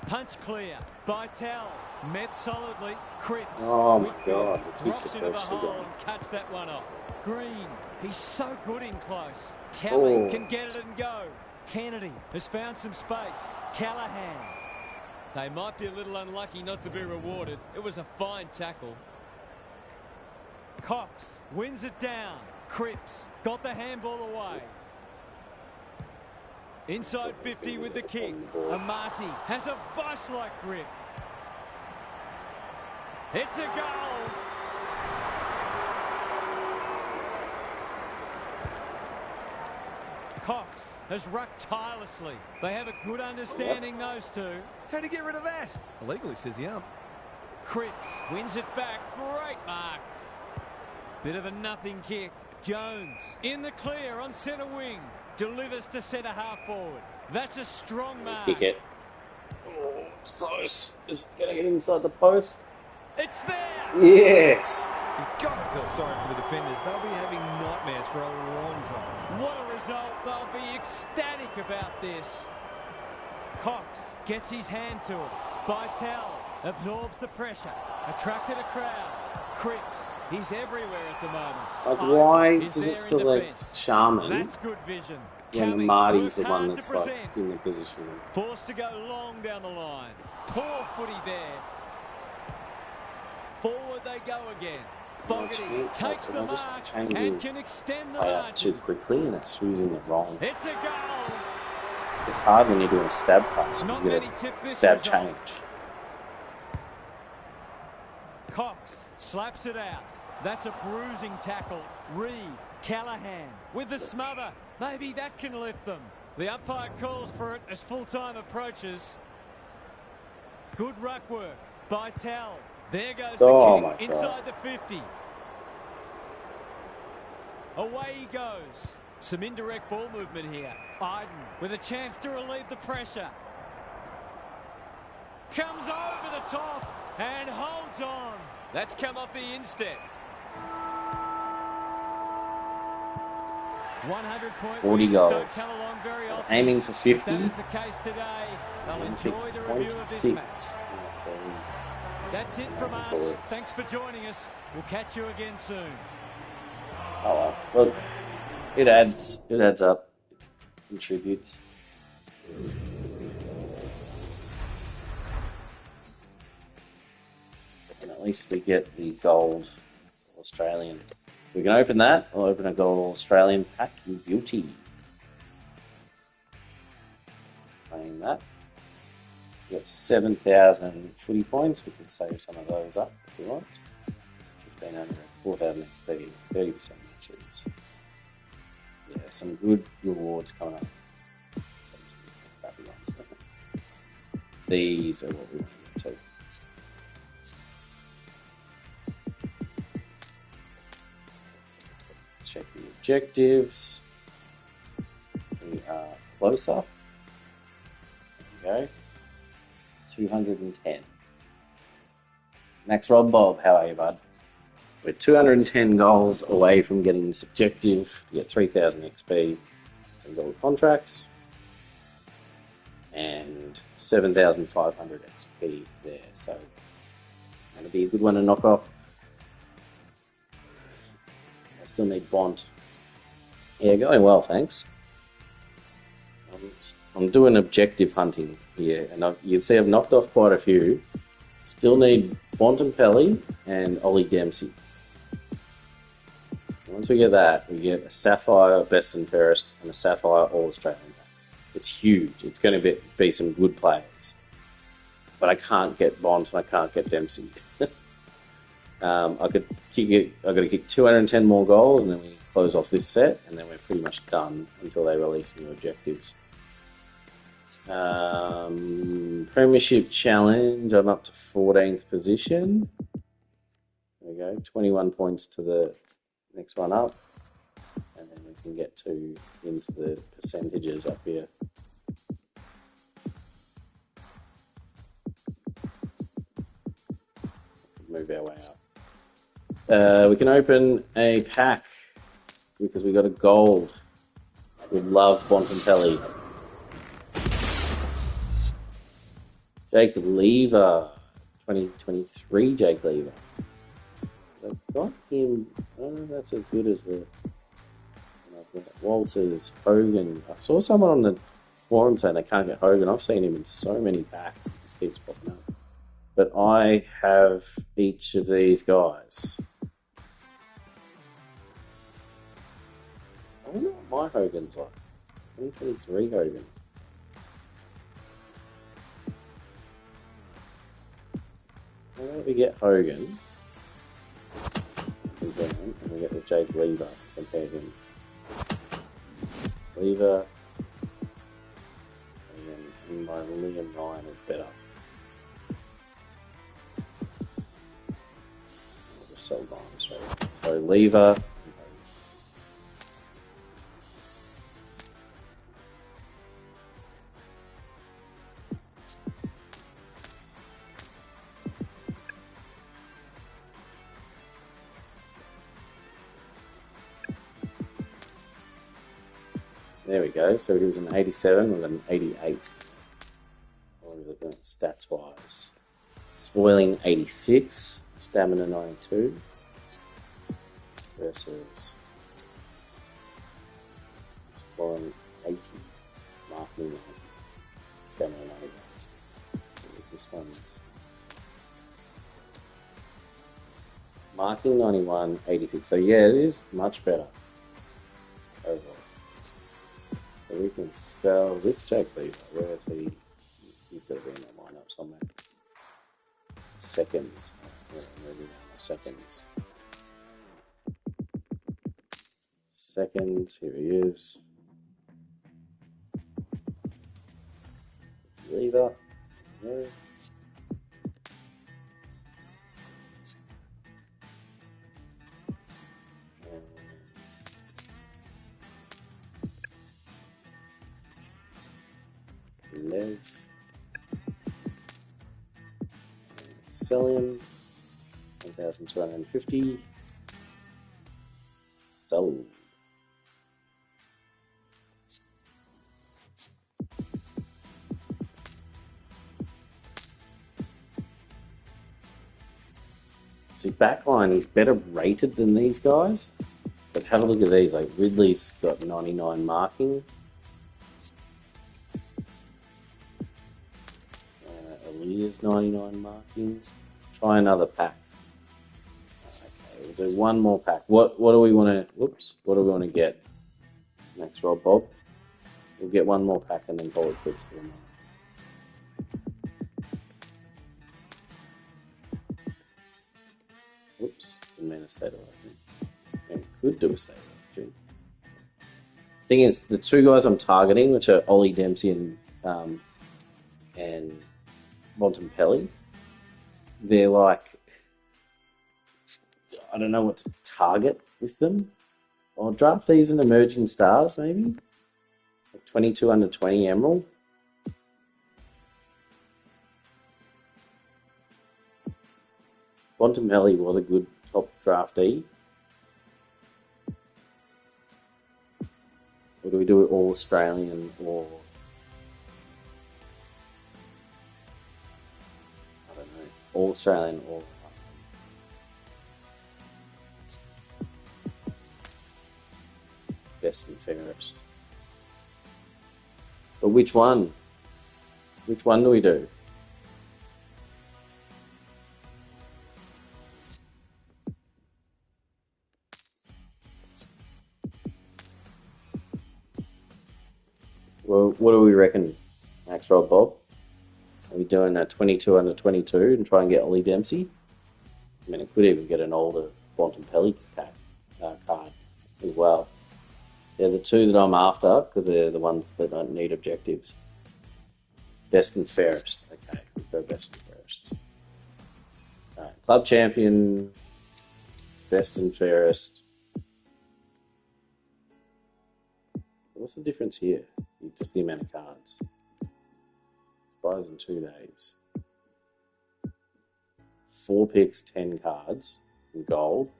Punch clear. Bytel met solidly. Cripps. Oh my Whitfield God, the kicks drops are into the perfectly hole gone. and cuts that one off. Green. He's so good in close. Kelly Oh. can get it and go. Kennedy has found some space. Callahan. They might be a little unlucky not to be rewarded. It was a fine tackle. Cox wins it down. Cripps got the handball away. Inside 50 with the kick. Amati has a vice-like grip. It's a goal. Cox has rucked tirelessly. They have a good understanding, those two. How do you get rid of that? Illegally, says the ump. Cripps wins it back. Great mark. Bit of a nothing kick. Jones in the clear on centre wing. Delivers to centre half forward. That's a strong mark. Kick it. Oh, it's close. Is it going to get inside the post? It's there. Yes. You've got to feel sorry for the defenders. They'll be having nightmares for a long time. What a result. They'll be ecstatic about this. Cox gets his hand to it. Bytel absorbs the pressure. Attracted a crowd. Cripps, he's everywhere at the moment. Like, Hogan why is does there it in select defence. Sharman That's good vision. when Coming, Marty's the works one hard that's to like present. in the position? Forced to go long down the line. Poor footy there. Forward they go again. Fogarty takes the just mark changing and can extend the play out too margin. quickly, and it's choosing it wrong. It's a goal. It's hard when you're doing a stab pass. You Not get many tip a this stab result. change. Cox slaps it out. That's a bruising tackle. Reed, Callahan with the smother. Maybe that can lift them. The umpire calls for it as full-time approaches. Good ruck work by Tell. There goes Oh the my kick God. inside the 50. Away he goes. Some indirect ball movement here. Iden with a chance to relieve the pressure. Comes over the top and holds on. That's come off the instep. 100 point 40 wins goals. don't come along very often. Aiming for 50. That is the case today. They'll enjoy the review of this match. 26. That's it from us. Thanks for joining us. We'll catch you again soon. Oh well. Look, it adds up. Contributes. And at least we get the gold Australian. We can open that. I'll open a gold Australian pack. You beauty. Playing that. We've got 7,000 footy points. We can save some of those up if we want. 1,500, 4,000 XP, 30% matches. Yeah, some good rewards coming up. Some crappy ones. These are what we want to get to. Check the objectives. We are closer. There we go. 210. Max Rob Bob, how are you, bud? We're 210 goals away from getting this objective to get 3,000 XP, some gold contracts, and 7,500 XP there. So, going to be a good one to knock off. I still need Bond. Yeah, going well, thanks. I'm doing objective hunting here, and you can see I've knocked off quite a few. Still need Bontempelli and Ollie Dempsey. Once we get that, we get a Sapphire Best and Fairest and a Sapphire All-Australian. It's huge. It's going to be some good players. But I can't get Bond and I can't get Dempsey. I've got to kick 210 more goals, and then we close off this set, and then we're pretty much done until they release new objectives. Premiership Challenge, I'm up to 14th position. There we go, 21 points to the next one up, and then we can get into the percentages up here. Move our way up. We can open a pack because we got a gold. We love Bontempelli. Jake Lever, 2023 Jake Lever. I've got him. I don't know if that's as good as the Walters, Hogan. I saw someone on the forum saying they can't get Hogan. I've seen him in so many packs. It just keeps popping up. But I have each of these guys. I wonder what my Hogan's like. 2023 Hogan. How about we get Hogan? And we get the Jake Lever. Compare him. Lever. And then my Liam Ryan is better. I'll just sell Ryan straight away. So Lever. There we go. So he was an 87 with an 88. What are we looking at stats wise? Spoiling 86, stamina 92 versus spoiling 80, marking 90, stamina 91. This one's marking 91, 86. So yeah, it is much better overall. So we can sell this Jake Lever. Where is he? He's got to be in that lineup somewhere. Seconds. Moving on to seconds. Seconds. Here he is. Lever. There. Lev. Sell him. 1,250. Sold. See, backline is better rated than these guys. But have a look at these. Like Ridley's got 99 marking. Aaliyah's 99 marking. Try another pack. Okay, we'll do one more pack. What do we want to? Whoops. What do we want to get? Next roll, Bob. We'll get one more pack and then call it quits for the night. Whoops. Didn't mean a state of origin. And we could do a state of origin. Thing is, the two guys I'm targeting, which are Ollie Dempsey and Bontempelli, they're like, I don't know what to target with them. I'll draft these in emerging stars, maybe. Like 22 under 20 Emerald. Bontempelli was a good top draftee. Or do we do it all Australian or I don't know, all Australian or best and fairest? But which one? Which one do we do? Well, what do we reckon, Max Rob Bob? Are we doing a 22 under 22 and try and get Ollie Dempsey? I mean, it could even get an older Bontempelli pack card as well. They're the two that I'm after because they're the ones that don't need objectives. Best and fairest. Okay, we'll go best and fairest. All right, club champion, best and fairest. What's the difference here? Just the amount of cards. Expires in 2 days. 4 picks, 10 cards in gold.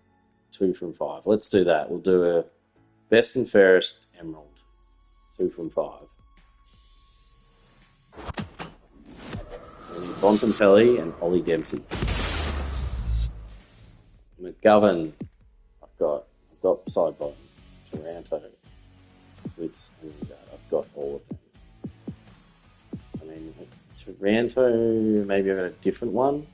2 from 5. Let's do that. We'll do a best and fairest Emerald. 2 from 5. Bontempelli and Ollie Dempsey. McGovern. I've got side bottom. Taranto. Wits and I've got all of them. I mean, Taranto, maybe I've got a different one.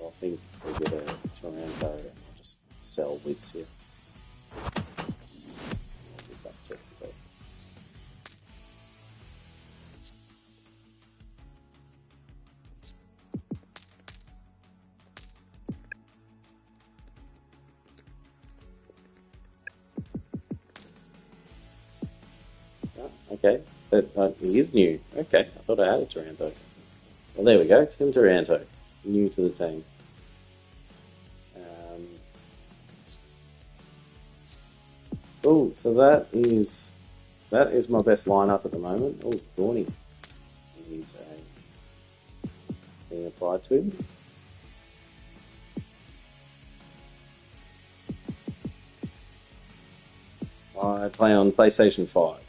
I think we'll get a Taranto and I'll just sell Wits here. Okay, but he is new. Okay, I thought I had a Taranto. Well, there we go. Tim Taranto, new to the team. Oh, so that is my best lineup at the moment. Oh, Thorny. He's being applied to. I play on PlayStation 5.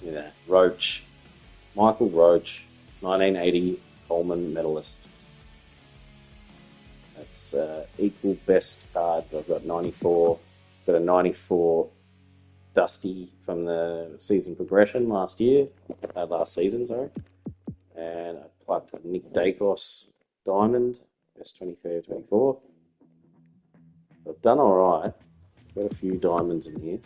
Yeah, Roach. Michael Roach, 1980 Coleman medalist. That's equal best card. I've got 94. Got a 94 Dusty from the season progression last season, sorry. And I plucked a Nick Dacos Diamond Best 23 or 24. So I've done alright. Got a few diamonds in here.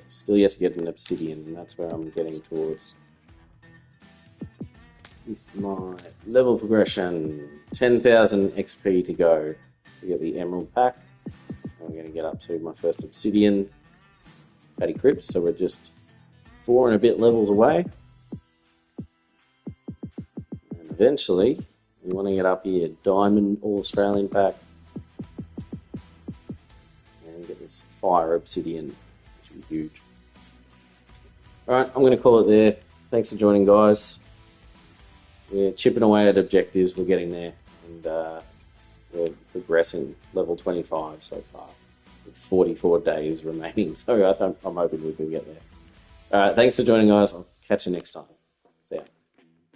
Still yet to get an obsidian, and that's where I'm getting towards. This is my level progression. 10,000 XP to go to get the emerald pack. I'm going to get up to my first obsidian, Paddy Crypts, so we're just 4 and a bit levels away. And eventually, we want to get up here, Diamond All-Australian pack, and get this fire obsidian, which would be huge. Alright, I'm going to call it there. Thanks for joining, guys. We're chipping away at objectives, we're getting there, and we're progressing level 25 so far, with 44 days remaining, so I'm hoping we can get there. Alright, thanks for joining, guys. I'll catch you next time.